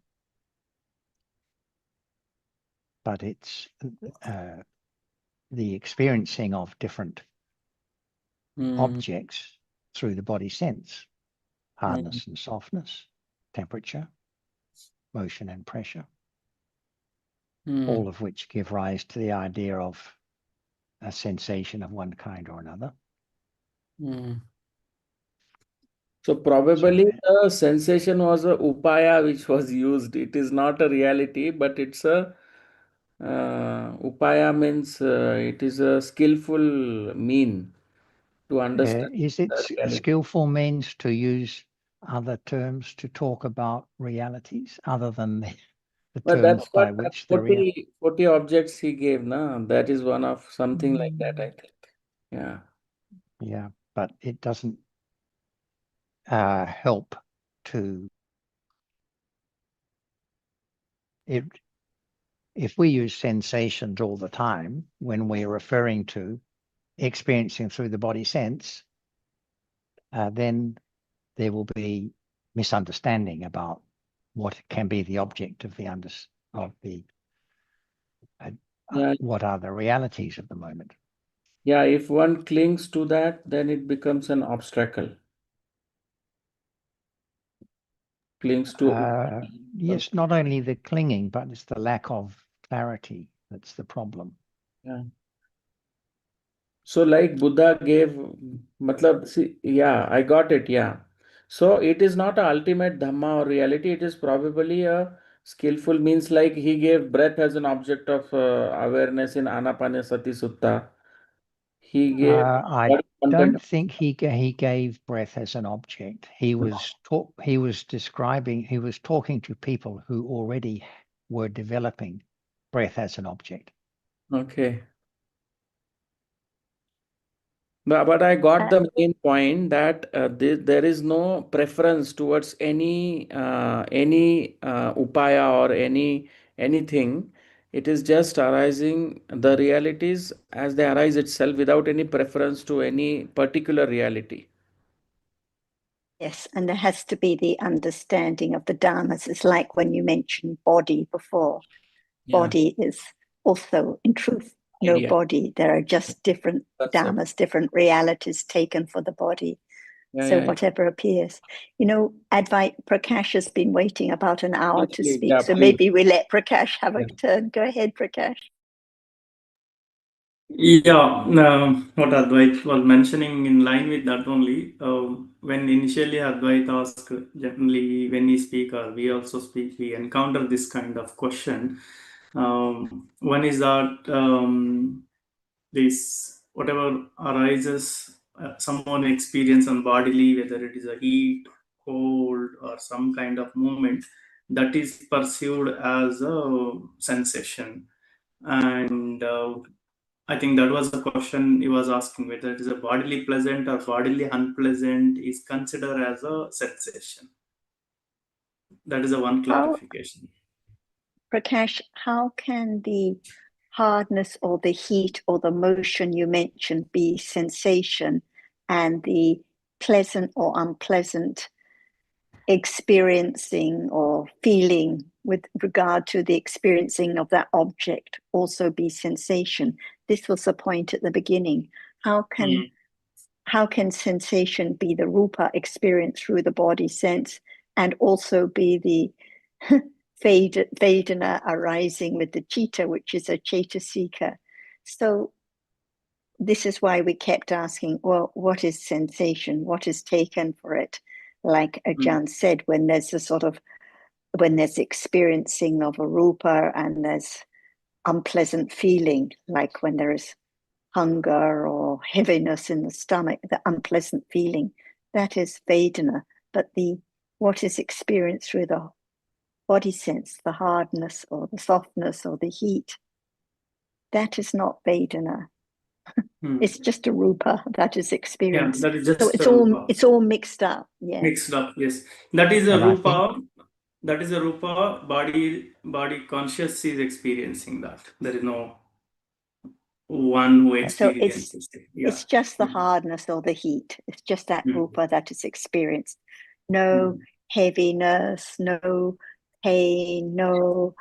but it's the experiencing of different Mm. objects through the body sense, Mm. hardness and softness, temperature, motion and pressure, Mm. all of which give rise to the idea of a sensation of one kind or another. Mm. So So probably the sensation was a upaya which was used. It is not a reality, but it's a upaya means it is a skillful mean to understand is it the reality. skillful means to use other terms to talk about realities other than the But terms that's by what which the real? 40 objects he gave, na? That is one of something like that, I think. Yeah. Yeah, but it doesn't help to it. If we use sensations all the time when we're referring to experiencing through the body sense, then there will be misunderstanding about what can be the object of the Yeah. what are the realities of the moment. Yeah. If one clings to that, then it becomes an obstacle. clings to. Yes, not only the clinging, but it's the lack of clarity that's the problem. Yeah. So like Buddha gave, matlab, see, yeah, I got it, yeah. So it is not a ultimate Dhamma or reality, it is probably a skillful means, like he gave breath as an object of awareness in Anapanasati Sutta. He gave I body don't content. think he gave breath as an object. He was talking to people who already were developing breath as an object. Okay. But I got the main point that there is no preference towards any upaya or anything. It is just arising the realities as they arise itself without any preference to any particular reality. Yes, and there has to be the understanding of the dharmas. It's like when you mentioned body before. Yeah. Body is also, in truth, no Idea. body. There are just different That's it. dharmas, different realities taken for the body. Yeah, So yeah. whatever appears. You know, Advait Prakash has been waiting about an hour to Please, speak. yeah, So please. maybe we let Prakash have a Yeah. turn. Go ahead, Prakash. Yeah, what Advait was mentioning in line with that only. When initially Advait asked, generally when we speak or we also speak, we encounter this kind of question. One is that this whatever arises, someone experience on bodily, whether it is a heat, cold, or some kind of movement, that is perceived as a sensation. And I think that was the question he was asking, whether it is a bodily pleasant or bodily unpleasant is considered as a sensation. That is a one clarification. Prakash, how can the hardness or the heat or the motion you mentioned be sensation, and the pleasant or unpleasant experiencing or feeling with regard to the experiencing of that object also be sensation? This was the point at the beginning. How can sensation be the rupa experience through the body sense, and also be the Vedana arising with the chitta, which is a Chaitasika? So this is why we kept asking, well, what is sensation? What is taken for it? Like Ajahn said, when there's experiencing of a rupa and there's unpleasant feeling, like when there is hunger or heaviness in the stomach, the unpleasant feeling, that is Vedana. But what is experienced through the body sense, the hardness or the softness or the heat, that is not Vedana. It's just a rupa that is experienced. Yeah, that is just so it's all mixed up. Yeah. Mixed up, yes. That is a And I rupa. That is a rupa. Body conscious is experiencing that. There is no one who So experiences it. Yeah. it's just the hardness or the heat. It's just that rupa that is experienced. No heaviness, no pain, no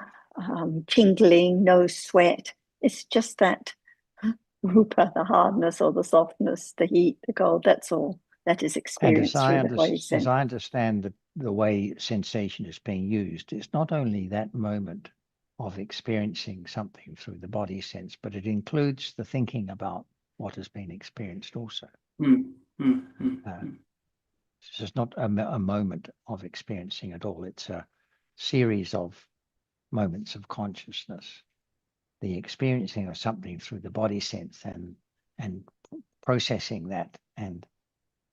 tingling, no sweat. It's just that rupa, the hardness or the softness, the heat, the cold. That's all that is And experienced through the body as sense. I understand the way sensation is being used, it's not only that moment of experiencing something through the body sense, but it includes the thinking about what has been experienced also. This is not a moment of experiencing at all. It's a series of moments of consciousness. The experiencing of something through the body sense and processing that and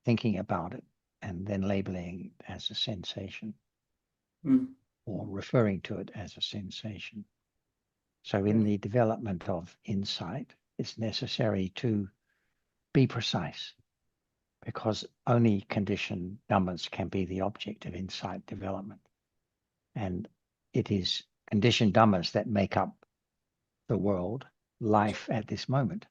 thinking about it and then labeling it as a sensation or referring to it as a sensation. So in the development of insight, it's necessary to be precise, because only conditioned dhammas can be the object of insight development. And it is conditioned dhammas that make up the world, life at this moment.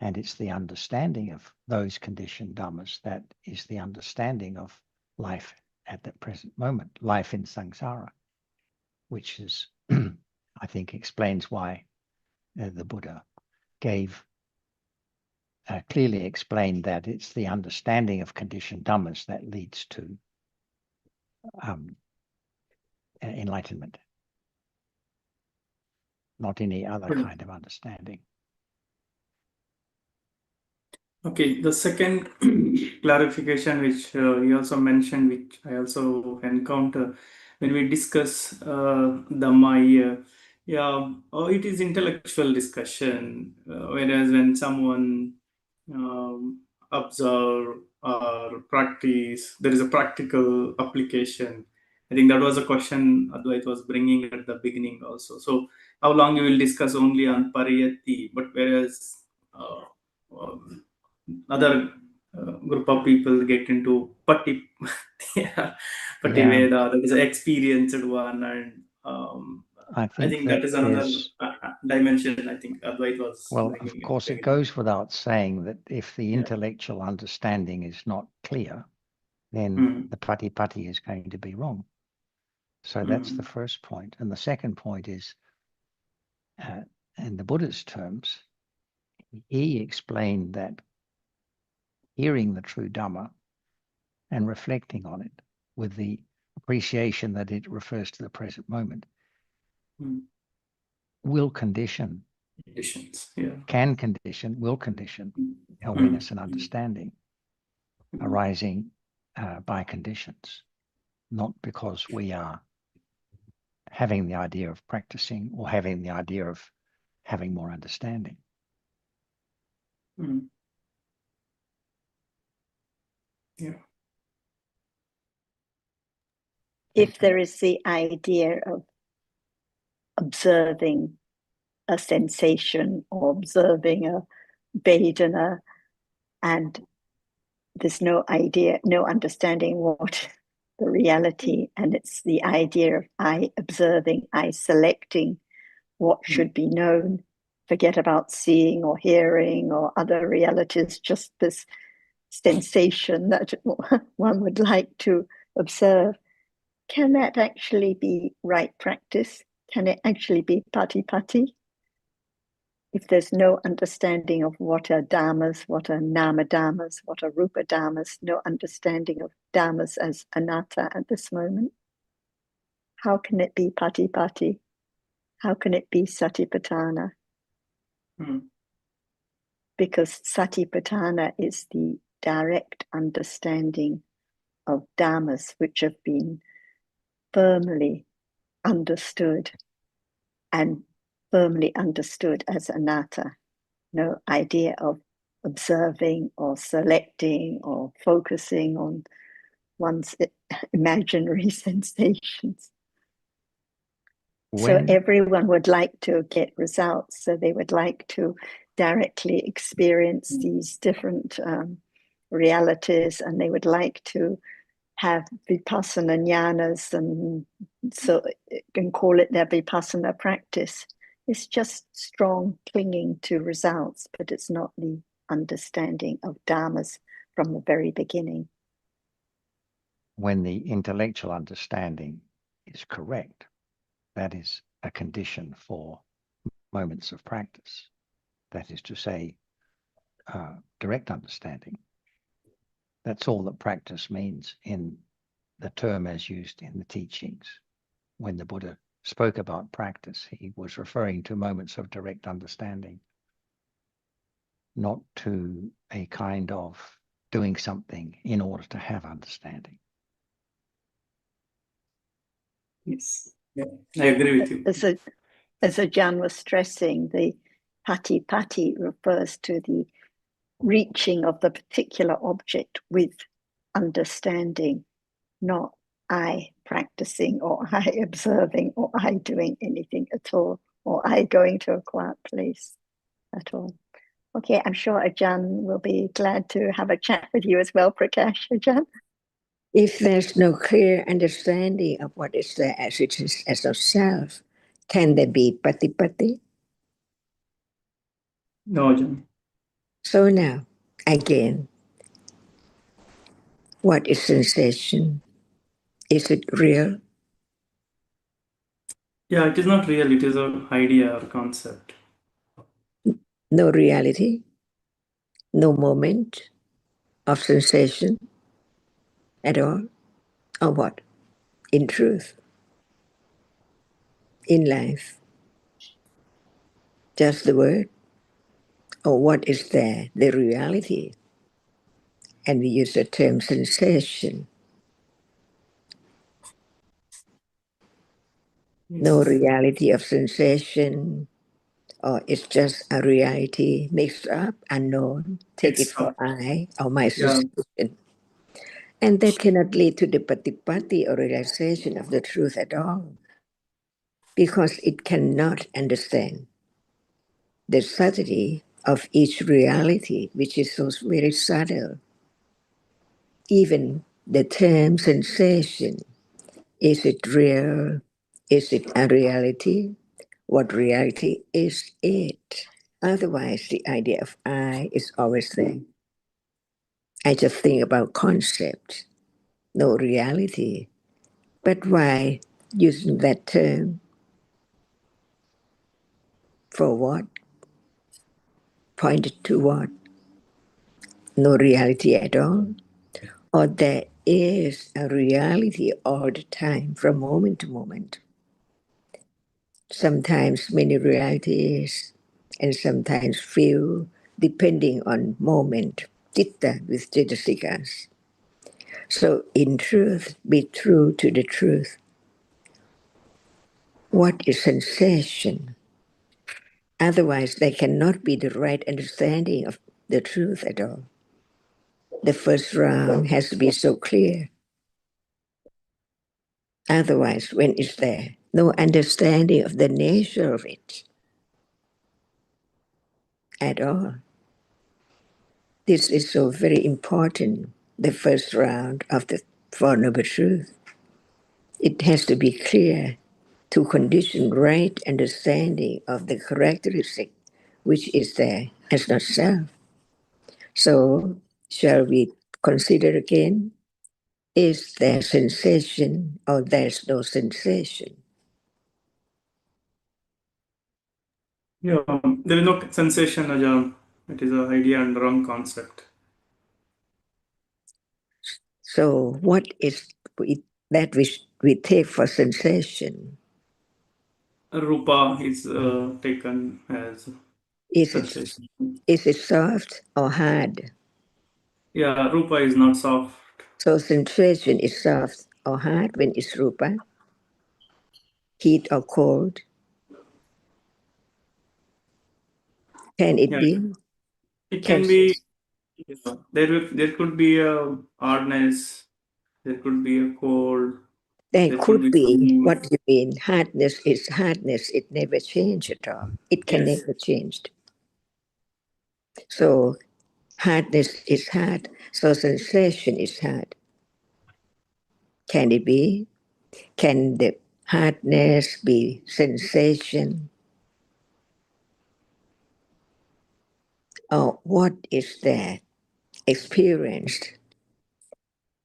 And it's the understanding of those conditioned dhammas that is the understanding of life at the present moment, life in samsara, which is, I think, explains why the Buddha clearly explained that it's the understanding of conditioned dhammas that leads to enlightenment, not any other kind of understanding. Okay, the second clarification which he also mentioned, which I also encounter when we discuss Dhamma here, it is intellectual discussion, whereas when someone observe or practice, there is a practical application. I think that was a question Advait was bringing at the beginning also. So, how long you will discuss only on pariyatti, but whereas um, other group of people get into yeah, patti Yeah, veda, that is an experienced one, and I I think think that that is another there's, dimension. I think Advait was well, of bringing course, it goes without saying that if the intellectual understanding is not clear, then the pati is going to be wrong. So that's the first point. And the second point is, in the Buddha's terms, he explained that hearing the true Dhamma and reflecting on it with the appreciation that it refers to the present moment will condition, can condition, will condition awareness and understanding arising by conditions, not because we are having the idea of practicing or having the idea of having more understanding. If there is the idea of observing a sensation or observing a Vedana, and there's no idea, no understanding what the reality, and it's the idea of I observing, I selecting what should be known, forget about seeing or hearing or other realities, just this sensation that one would like to observe. Can that actually be right practice? Can it actually be pati? If there's no understanding of what are dhammas, what are nama dhammas, what are rupa dhammas, no understanding of dhammas as anatta at this moment, how can it be pati? How can it be satipatthana? Because satipatthana is the direct understanding of dhammas which have been firmly understood and firmly understood as anatta. No idea of observing or selecting or focusing on one's imaginary sensations. So everyone would like to get results. So they would like to directly experience these different realities, and they would like to have vipassana jnanas, and so you can call it their vipassana practice. It's just strong clinging to results, but it's not the understanding of dhammas from the very beginning. When the intellectual understanding is correct, that is a condition for moments of practice. That is to say, direct understanding. That's all that practice means in the term as used in the teachings. When the Buddha spoke about practice, he was referring to moments of direct understanding, not to a kind of doing something in order to have understanding. Yes, I agree with you. As Ajahn was stressing, the pati refers to the reaching of the particular object with understanding, not I practicing or I observing or I doing anything at all, or I going to a quiet place at all. Okay, I'm sure Ajahn will be glad to have a chat with you as well, Prakash. Ajahn? If there's no clear understanding of what is there as it is as of self, can there be pati? No, Ajahn. So now, again, what is sensation? Is it real? Yeah, it is not real. It is an idea or concept. No reality? No moment of sensation at all? Or what? in truth, in life? Just the word? Or what is there, the reality? And we use the term sensation. No Yes. reality of sensation, or it's just a reality mixed up, unknown. Take it It's for I or my yeah. suspicion. And that cannot lead to the patipati or realization of the truth at all, because it cannot understand the subtlety of each reality, which is so very subtle. Even the term sensation, is it real? Is it a reality? What reality is it? Otherwise, the idea of I is always there. I just think about concepts, no reality. But why using that term? For what? Pointed to what? No reality at all? Or there is a reality all the time, from moment to moment? Sometimes many realities, and sometimes few, depending on moment, citta with citasikas. So in truth, be true to the truth. What is sensation? Otherwise, there cannot be the right understanding of the truth at all. The first round has to be so clear. Otherwise, when it's there, no understanding of the nature of it at all. This is so very important, the first round of the Four Noble Truth. It has to be clear to condition right understanding of the characteristic which is there as not self. So, shall we consider again? Is there sensation or there's no sensation? Yeah. There is no sensation, Ajahn. It is an idea and wrong concept. So, what is that which we take for sensation? Rupa is taken as Is it sensation. is it soft or hard? Yeah, Rupa is not soft. So sensation is soft or hard when it's rupa, heat or cold. Can it Yeah, be? it Can can be. Yeah, there could be a hardness. There could be a cold. there There could could be be? some. What do you mean? Hardness is hardness. It never changes at all. It can Yes. never change. So hardness is hard. So sensation is hard. Can it be? Can the hardness be sensation? Or what is that experienced?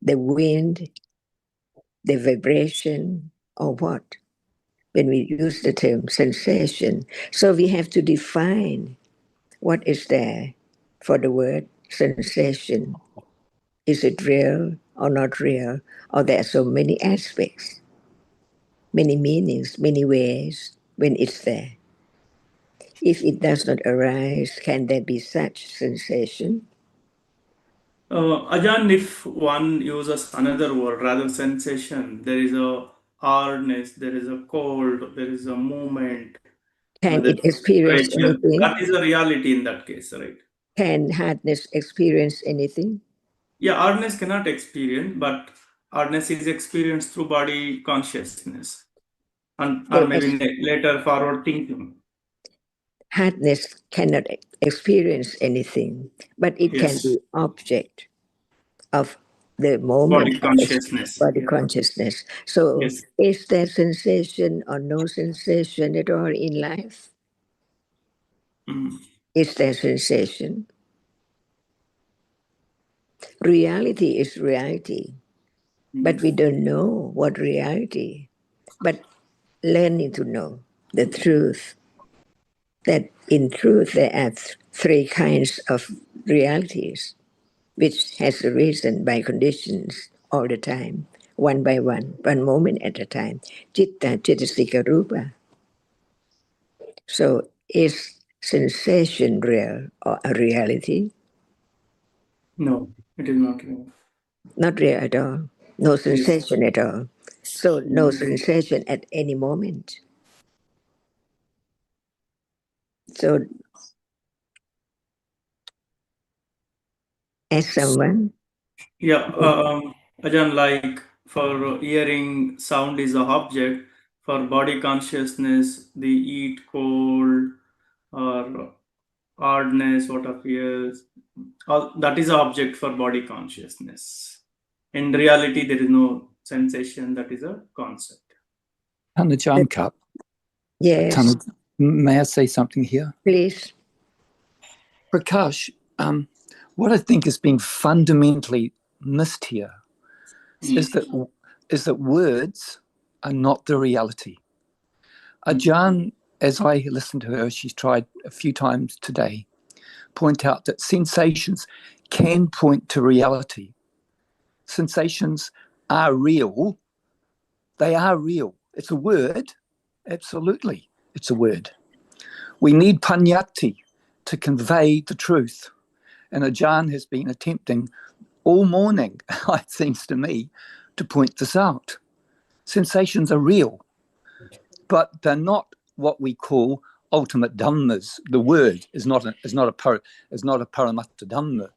The wind, the vibration, or what? When we use the term sensation. So we have to define what is there for the word sensation. Is it real or not real? Or there are so many aspects, many meanings, many ways when it's there. If it does not arise, can there be such sensation? Ajahn, if one uses another word rather sensation, there is a hardness, there is a cold, there is a movement, Can there it is experience pressure. That anything? is a reality in that case, right? Can hardness experience anything? Yeah, hardness cannot experience, but hardness is experienced through body consciousness and or So maybe as later forward thinking. hardness cannot experience anything, but it can Yes, be object of the moment body of its consciousness. body Yeah. consciousness. So Yes. is there sensation or no sensation at all in life? Mm. Is there sensation? Reality is reality, but we don't know what reality. But learning to know the truth, that in truth there are three kinds of realities, which has arisen by conditions all the time. one by one moment at a time. Chitta, Chittasika Rupa. So is sensation real or a reality? No, it is not real. Not real at all. No Yes. sensation at all. So no sensation at any moment. So as someone, Yeah, again, like for hearing, sound is a object. For body consciousness, the heat, cold, or hardness, what appears, all that is an object for body consciousness. In reality, there is no sensation. That is a concept. Tanajan Cup. yes, May I say something here? please. Prakash, what I think is being fundamentally missed here is that words are not the reality. Ajahn, as I listened to her, she's tried a few times today, point out that sensations can point to reality. Sensations are real. They are real. It's a word. Absolutely, it's a word. We need panyati to convey the truth. And Ajahn has been attempting all morning, it seems to me, to point this out. Sensations are real, but they're not what we call ultimate dhammas. The word is not a paramatta dhamma.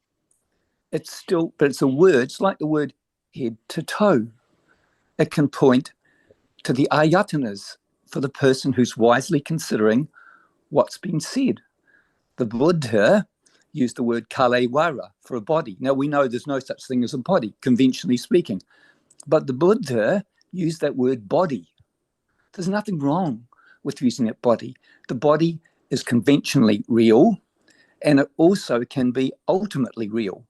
It's still, but it's a word. It's like the word head to toe. It can point to the ayatanas for the person who's wisely considering what's been said. The Buddha used the word kalewara for a body. Now, we know there's no such thing as a body, conventionally speaking. But the Buddha used that word body. There's nothing wrong with using that body. The body is conventionally real, and it also can be ultimately real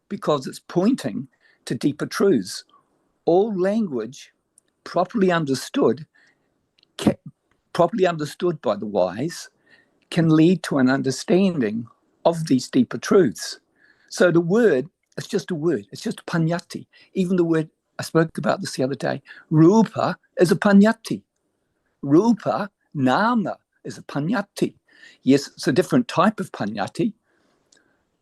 because it's pointing to deeper truths. All language, properly understood by the wise, can lead to an understanding of these deeper truths. So the word is just a word. It's just a panyati. Even the word, I spoke about this the other day, rupa is a panyati. Rupa, nama is a panyati. Yes, it's a different type of panyati.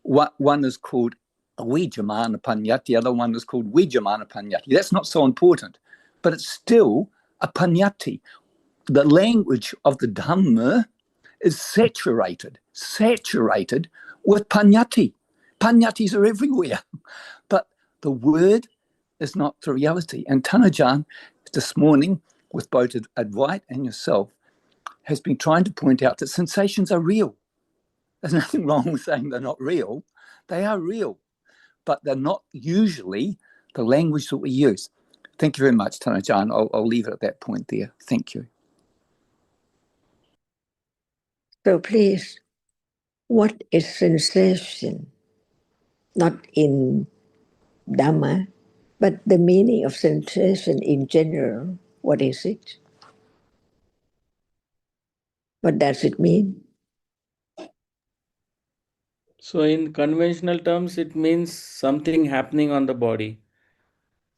One is called vijamana panyati, the other one is called vijamana panyati. That's not so important, but it's still a panyati. The language of the Dhamma is saturated with panyati. Panyatis are everywhere, but the word is not the reality. And Tanajan, this morning, with both Advait and yourself, has been trying to point out that sensations are real. There's nothing wrong with saying they're not real. They are real, but they're not usually the language that we use. Thank you very much, Tanajan. I'll leave it at that point there. Thank you. So please, what is sensation? Not in Dhamma, but the meaning of sensation in general. What is it? What does it mean? So, in conventional terms, it means something happening on the body.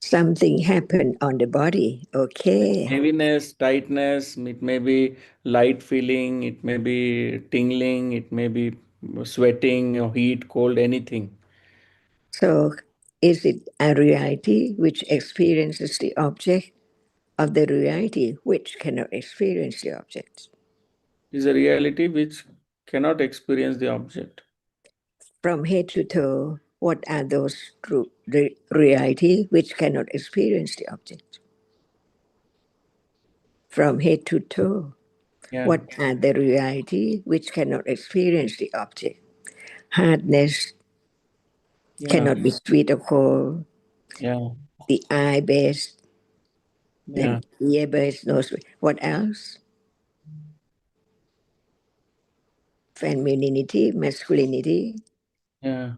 Something happened on the body. Okay. Heaviness, tightness, it may be light feeling, it may be tingling, it may be sweating or heat, cold, anything. So is it a reality which experiences the object of the reality which cannot experience the object? Is a reality which cannot experience the object. From head to toe, what are those reality which cannot experience the object? From head to toe, Yeah. what are the reality which cannot experience the object? Hardness cannot be sweet or cold. Yeah. The eye based, Yeah. then ear based, nose. What else? Femininity, masculinity, Yeah.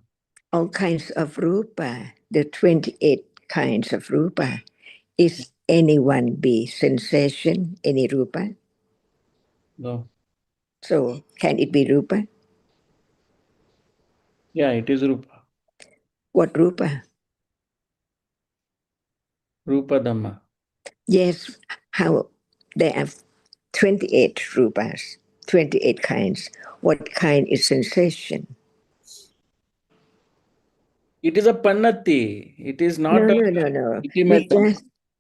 all kinds of rupa, the 28 kinds of rupa. Is anyone be sensation, any rupa? No. So can it be rupa? Yeah, it is Rupa. What rupa? Rupa Dhamma. Yes, how there are 28 rupas, 28 kinds. What kind is sensation? It is a Pannati. It is not No, a no, no, no. ultimate.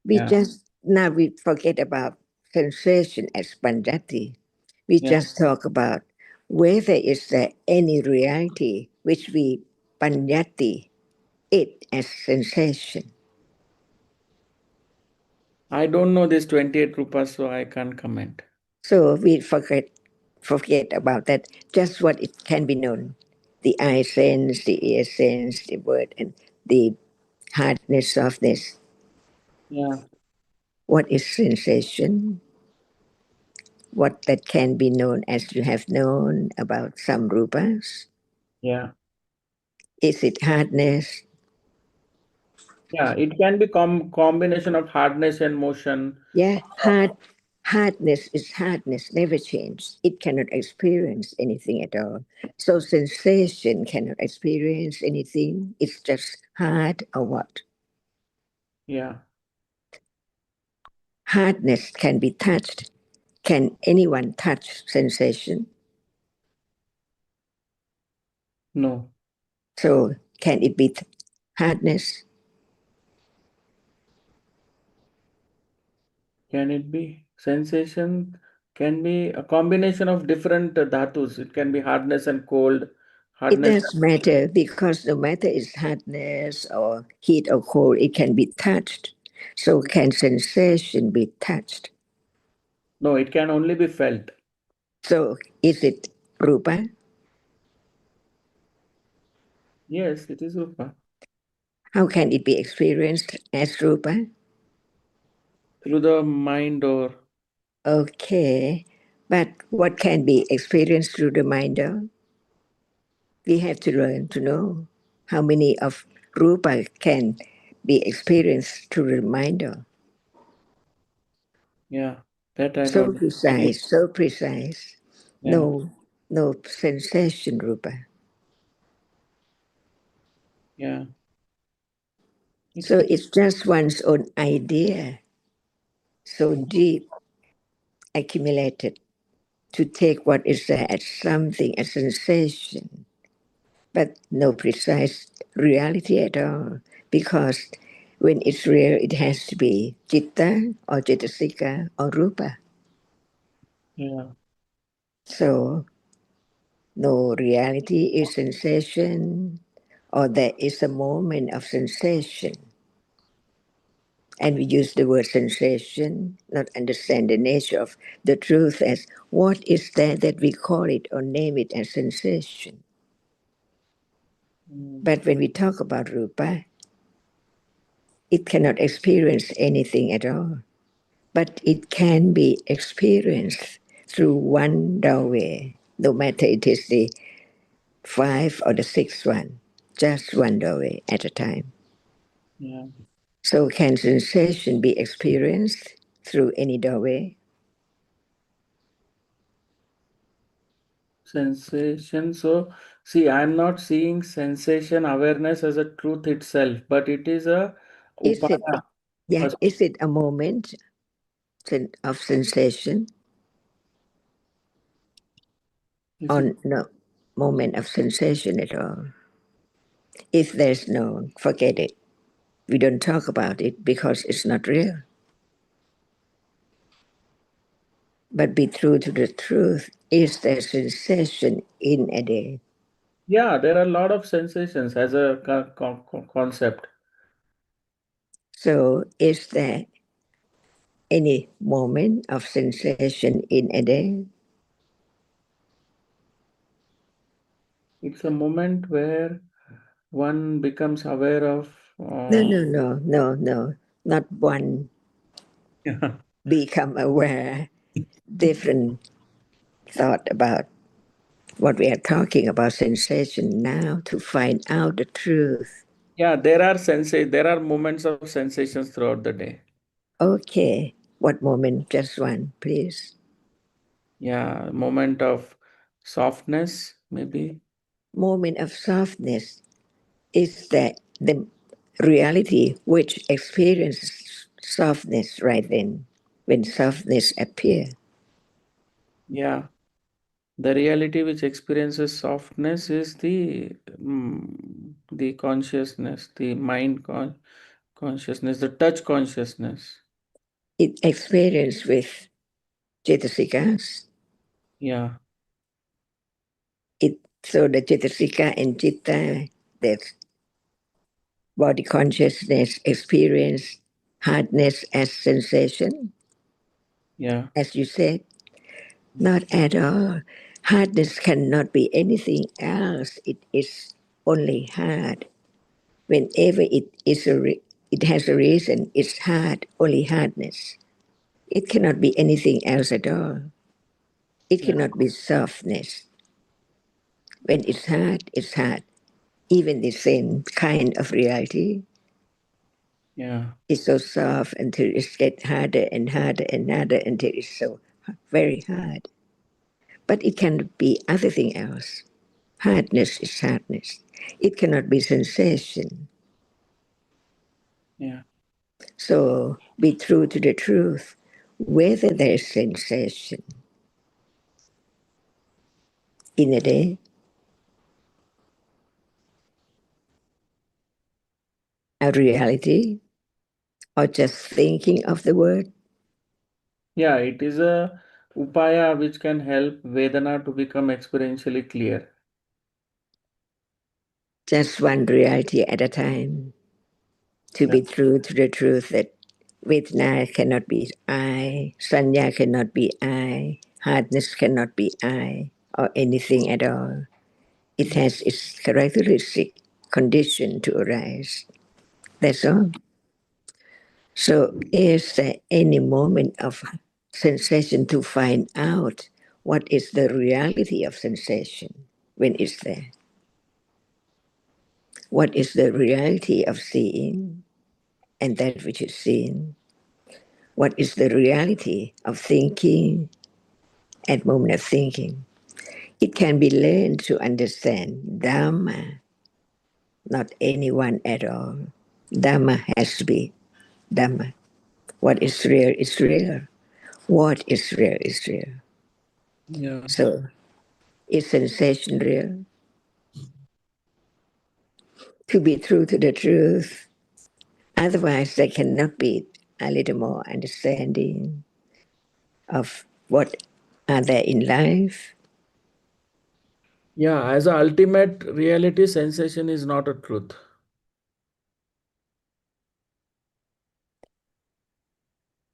Yeah. Now we forget about sensation as Pandati. We Yeah. just talk about whether is there any reality which we Panyati it as sensation. I don't know this 28 rupas, so I can't comment. So we forget about that. Just what it can be known. The eye sense, the ear sense, the word, and the hardness, softness. Yeah. What is sensation? What that can be known as you have known about some rupas? Yeah. Is it hardness? Yeah. It can be combination of hardness and motion. Yeah, hardness is hardness, never change. It cannot experience anything at all. So sensation cannot experience anything. It's just hard or what? Yeah. Hardness can be touched. Can anyone touch sensation? No. So can it be hardness? Can it be sensation? Can be a combination of different dhatus. It can be hardness and cold. It Hardness. does matter because no matter it's hardness or heat or cold, it can be touched. So can sensation be touched? No, it can only be felt. So is it rupa? Yes, it is rupa. How can it be experienced as rupa? Through the mind or Okay, but what can be experienced through the mind? Though? We have to learn to know how many of rupa can be experienced through the mind. Though? yeah, that I So don't know. Maybe. precise, so precise. Yeah, No sensation rupa. yeah. It's So it's just one's own idea, so deep, accumulated, to take what is there as something, a sensation, but no precise reality at all. Because when it's real, it has to be citta or cetasika or rupa. yeah. So no reality is sensation, or there is a moment of sensation. And we use the word sensation, not understand the nature of the truth as what is that we call it or name it as sensation. Mm. But when we talk about rupa, it cannot experience anything at all. But it can be experienced through one doorway, no matter it is the 5 or the 6th one, just one doorway at a time. Yeah. So can sensation be experienced through any doorway? Sensation. So, see, I'm not seeing sensation awareness as a truth itself, but it is a Is it, upada. yeah, is it a moment of sensation Is it? or no moment of sensation at all? If there's no, forget it. We don't talk about it because it's not real. But be true to the truth. Is there sensation in a day? Yeah, there are a lot of sensations as a concept. So is there any moment of sensation in a day? It's a moment where one becomes aware of. No. Not one Yeah. become aware, different thought about what we are talking about sensation now to find out the truth. Yeah, there are moments of sensations throughout the day. Okay, what moment? Just one, please. Yeah, moment of softness, maybe. Moment of softness is that the reality which experiences softness right then, when softness appear. Yeah. The reality which experiences softness is the consciousness, the consciousness, the touch consciousness. It experience with Cetasikas. Yeah. So the Cetasika and Chitta, that body consciousness experience hardness as sensation, Yeah. as you said. Not at all. Hardness cannot be anything else. It is only hard. Whenever it has a reason, it's hard, only hardness. It cannot be anything else at all. It Yeah. cannot be softness. When it's hard, it's hard. Even the same kind of reality Yeah. is so soft until it gets harder and harder and harder until it's so very hard. But it can be other thing else. Hardness is hardness. It cannot be sensation. Yeah. So be true to the truth. Whether there's sensation in a day, a reality, or just thinking of the word, Yeah. It is a upaya which can help Vedana to become experientially clear. just one reality at a time. To Yeah. be true to the truth that Vedana cannot be I, Sanya cannot be I, hardness cannot be I, or anything at all. It has its characteristic condition to arise. That's all. So, is there any moment of sensation to find out what is the reality of sensation when it's there? What is the reality of seeing and that which is seen? What is the reality of thinking at moment of thinking? It can be learned to understand Dhamma, not anyone at all. Dhamma has to be Dhamma. What is real is real. What is real is real. Yeah. So, is sensation real? To be true to the truth. Otherwise, there cannot be a little more understanding of what are there in life. Yeah. As a ultimate reality, sensation is not a truth.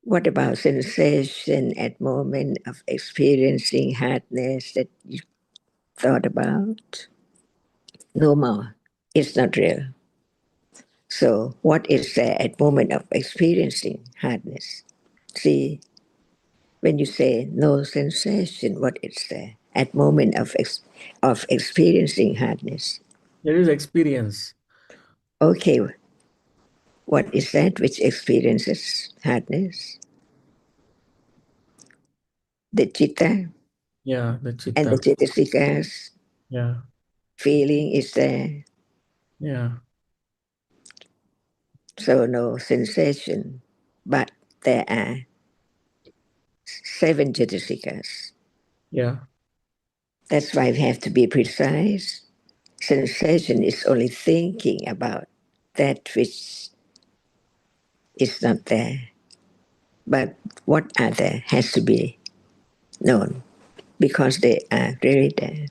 What about sensation at moment of experiencing hardness that you thought about? No more. It's not real. So what is there at moment of experiencing hardness? See, when you say no sensation, what is there at moment of experiencing hardness? There is experience. Okay, what is that which experiences hardness? The chitta Yeah. The and the chitta. chittasikas Yeah. feeling is there, Yeah. so no sensation. But there are 7 chittasikas. Yeah. That's why we have to be precise. Sensation is only thinking about that which is not there. But what are there has to be known because they are really there.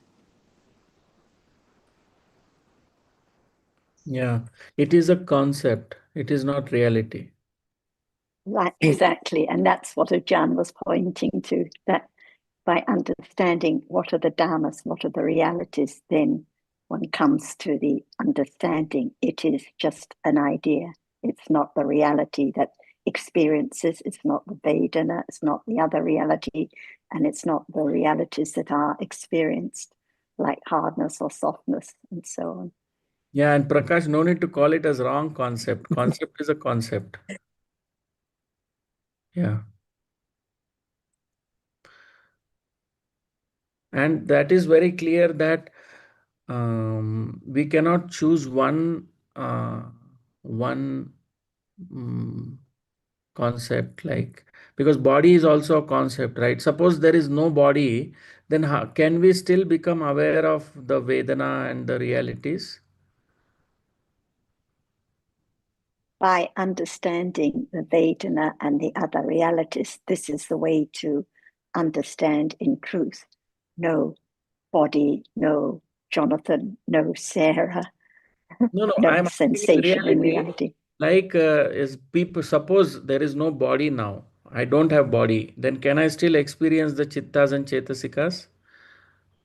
Yeah. It is a concept. It is not reality. Right, exactly. And that's what Ajahn was pointing to, that by understanding what are the dharmas, what are the realities, then one comes to the understanding it is just an idea. It's not the reality that experiences, it's not the Vedana, it's not the other reality, and it's not the realities that are experienced, like hardness or softness and so on. Yeah, and Prakash, no need to call it as wrong concept. Concept is a concept. Yeah. And that is very clear that we cannot choose one one mm, concept, like, because body is also a concept, right? Suppose there is no body, then how can we still become aware of the Vedana and the realities? By understanding the Vedana and the other realities, this is the way to understand in truth. No body, no Jonathan, no Sarah, No, no I'm asking in sensation in reality, reality. like, is people, suppose there is no body now, I don't have body, then can I still experience the chittas and chetasikas?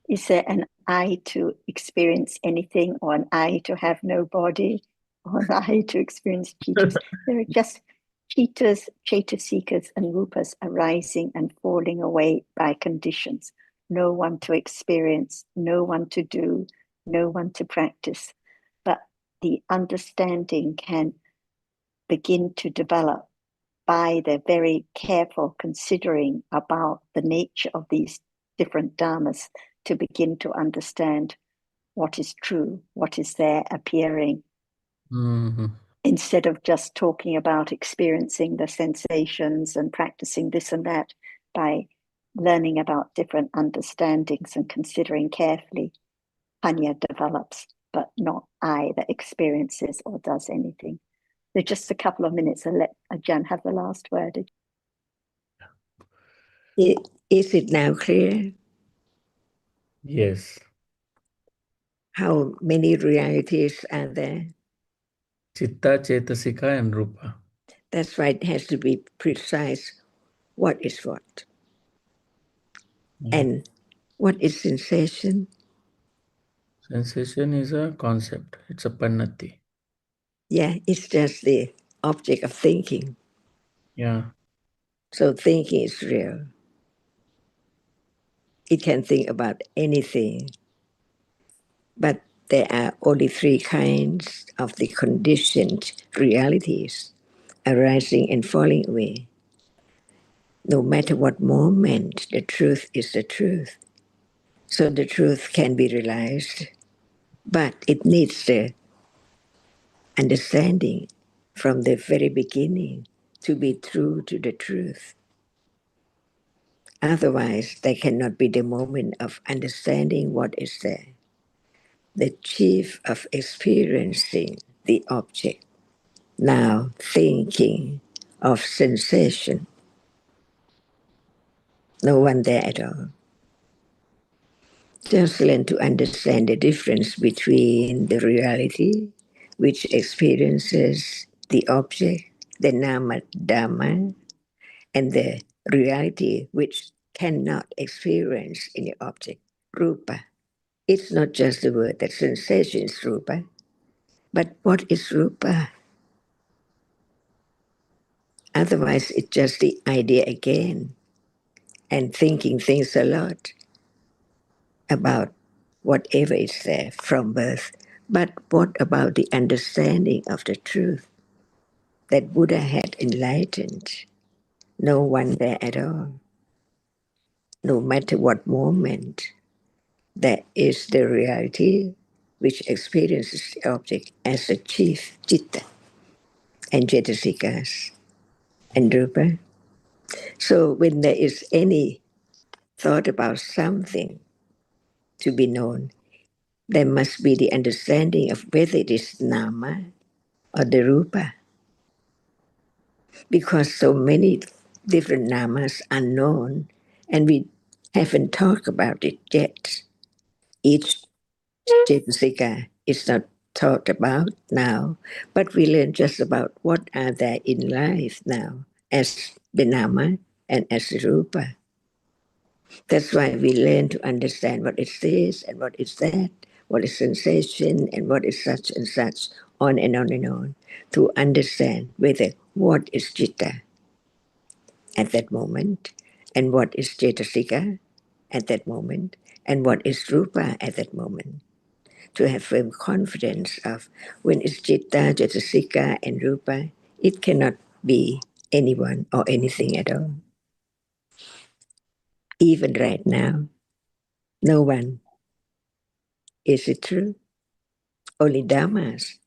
Is there an I to experience anything, or an I to have no body, or an I to experience chitas? There are just chitas, chetasikas, and rupas arising and falling away by conditions. No one to experience, no one to do, no one to practice. But the understanding can begin to develop by the very careful considering about the nature of these different dharmas, to begin to understand what is true, what is there appearing, instead of just talking about experiencing the sensations and practicing this and that. By learning about different understandings and considering carefully, panya develops, but not I that experiences or does anything. So just a couple of minutes and let Ajahn have the last word. Is it now clear Yes. how many realities are there? Chitta, Chetasika, and Rupa. That's why it has to be precise what is what. And what is sensation? Sensation is a concept, it's a pannati. Yeah, it's just the object of thinking. Yeah. So thinking is real. It can think about anything, but there are only three kinds of the conditioned realities arising and falling away. No matter what moment, the truth is the truth. So the truth can be realized, but it needs the understanding from the very beginning to be true to the truth. Otherwise, there cannot be the moment of understanding what is there. The chief of experiencing the object, now thinking of sensation. No one there at all. Just learn to understand the difference between the reality which experiences the object, the nama dhamma, and the reality which cannot experience any object, rupa. It's not just the word that sensation is rupa, but what is rupa? Otherwise, it's just the idea again and thinking things a lot about whatever is there from birth. But what about the understanding of the truth that Buddha had enlightened? No one there at all. No matter what moment, that is the reality which experiences the object as a chief citta and cetasikas and rupa. So when there is any thought about something to be known, there must be the understanding of whether it is nama or the rupa, because so many different namas are known and we haven't talked about it yet. Each Chetasika is not talked about now, but we learn just about what are there in life now as the nama and as the rupa. That's why we learn to understand what is this and what is that, what is sensation and what is such and such, on and on and on, to understand whether what is citta at that moment and what is cetasika at that moment and what is rupa at that moment. To have firm confidence of when it's citta, cetasika and rupa, it cannot be anyone or anything at all. Even right now, no one. Is it true? Only dhammas.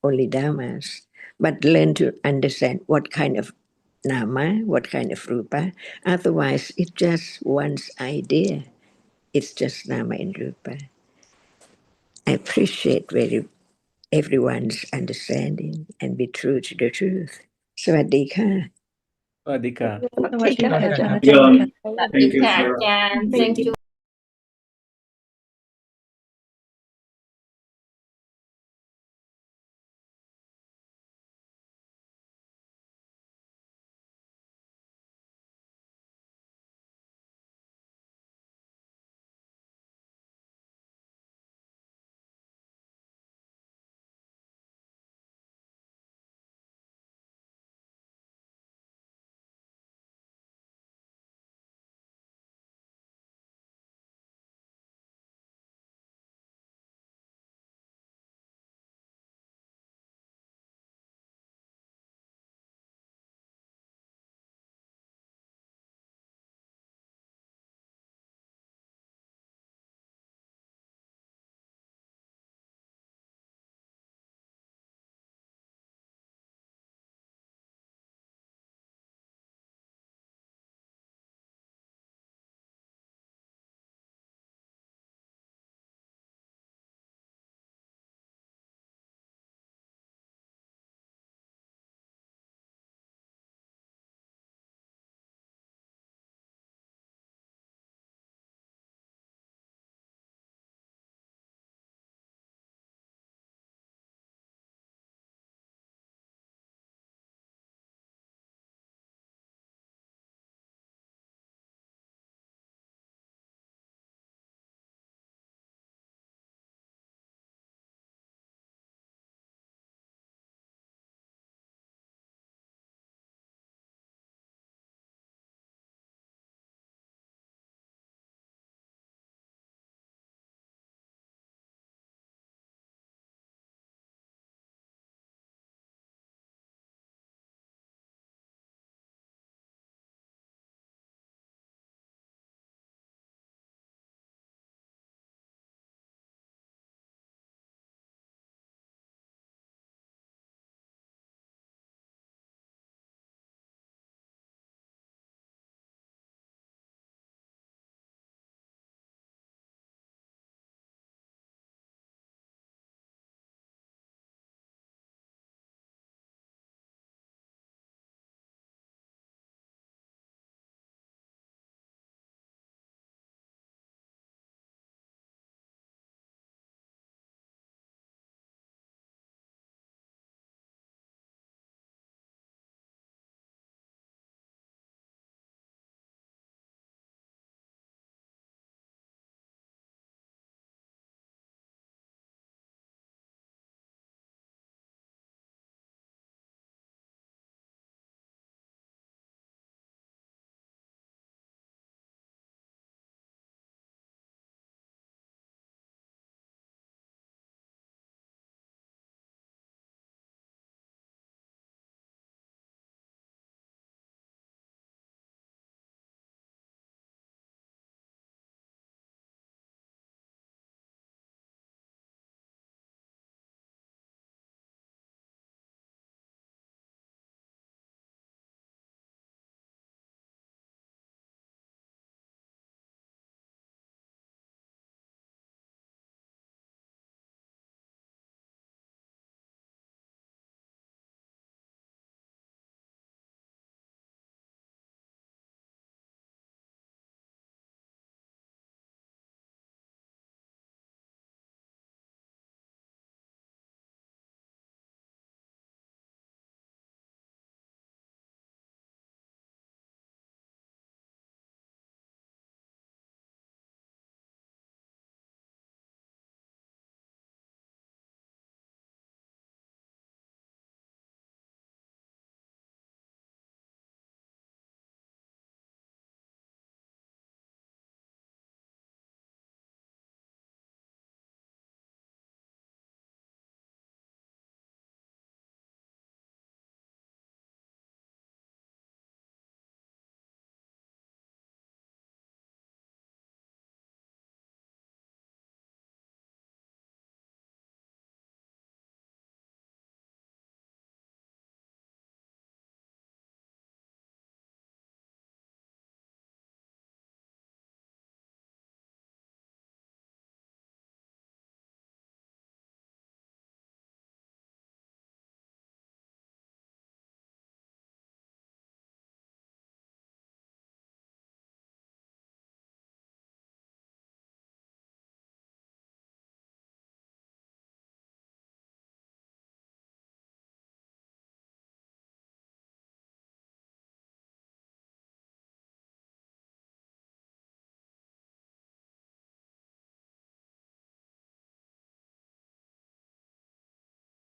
But learn to understand what kind of nama, what kind of rupa. Otherwise, it's just one's idea. It's just nama and rupa. I appreciate everyone's understanding and be true to the truth. Sawadee-ka. Adhika. Okay, Yeah. Thank you, sir. Thank you.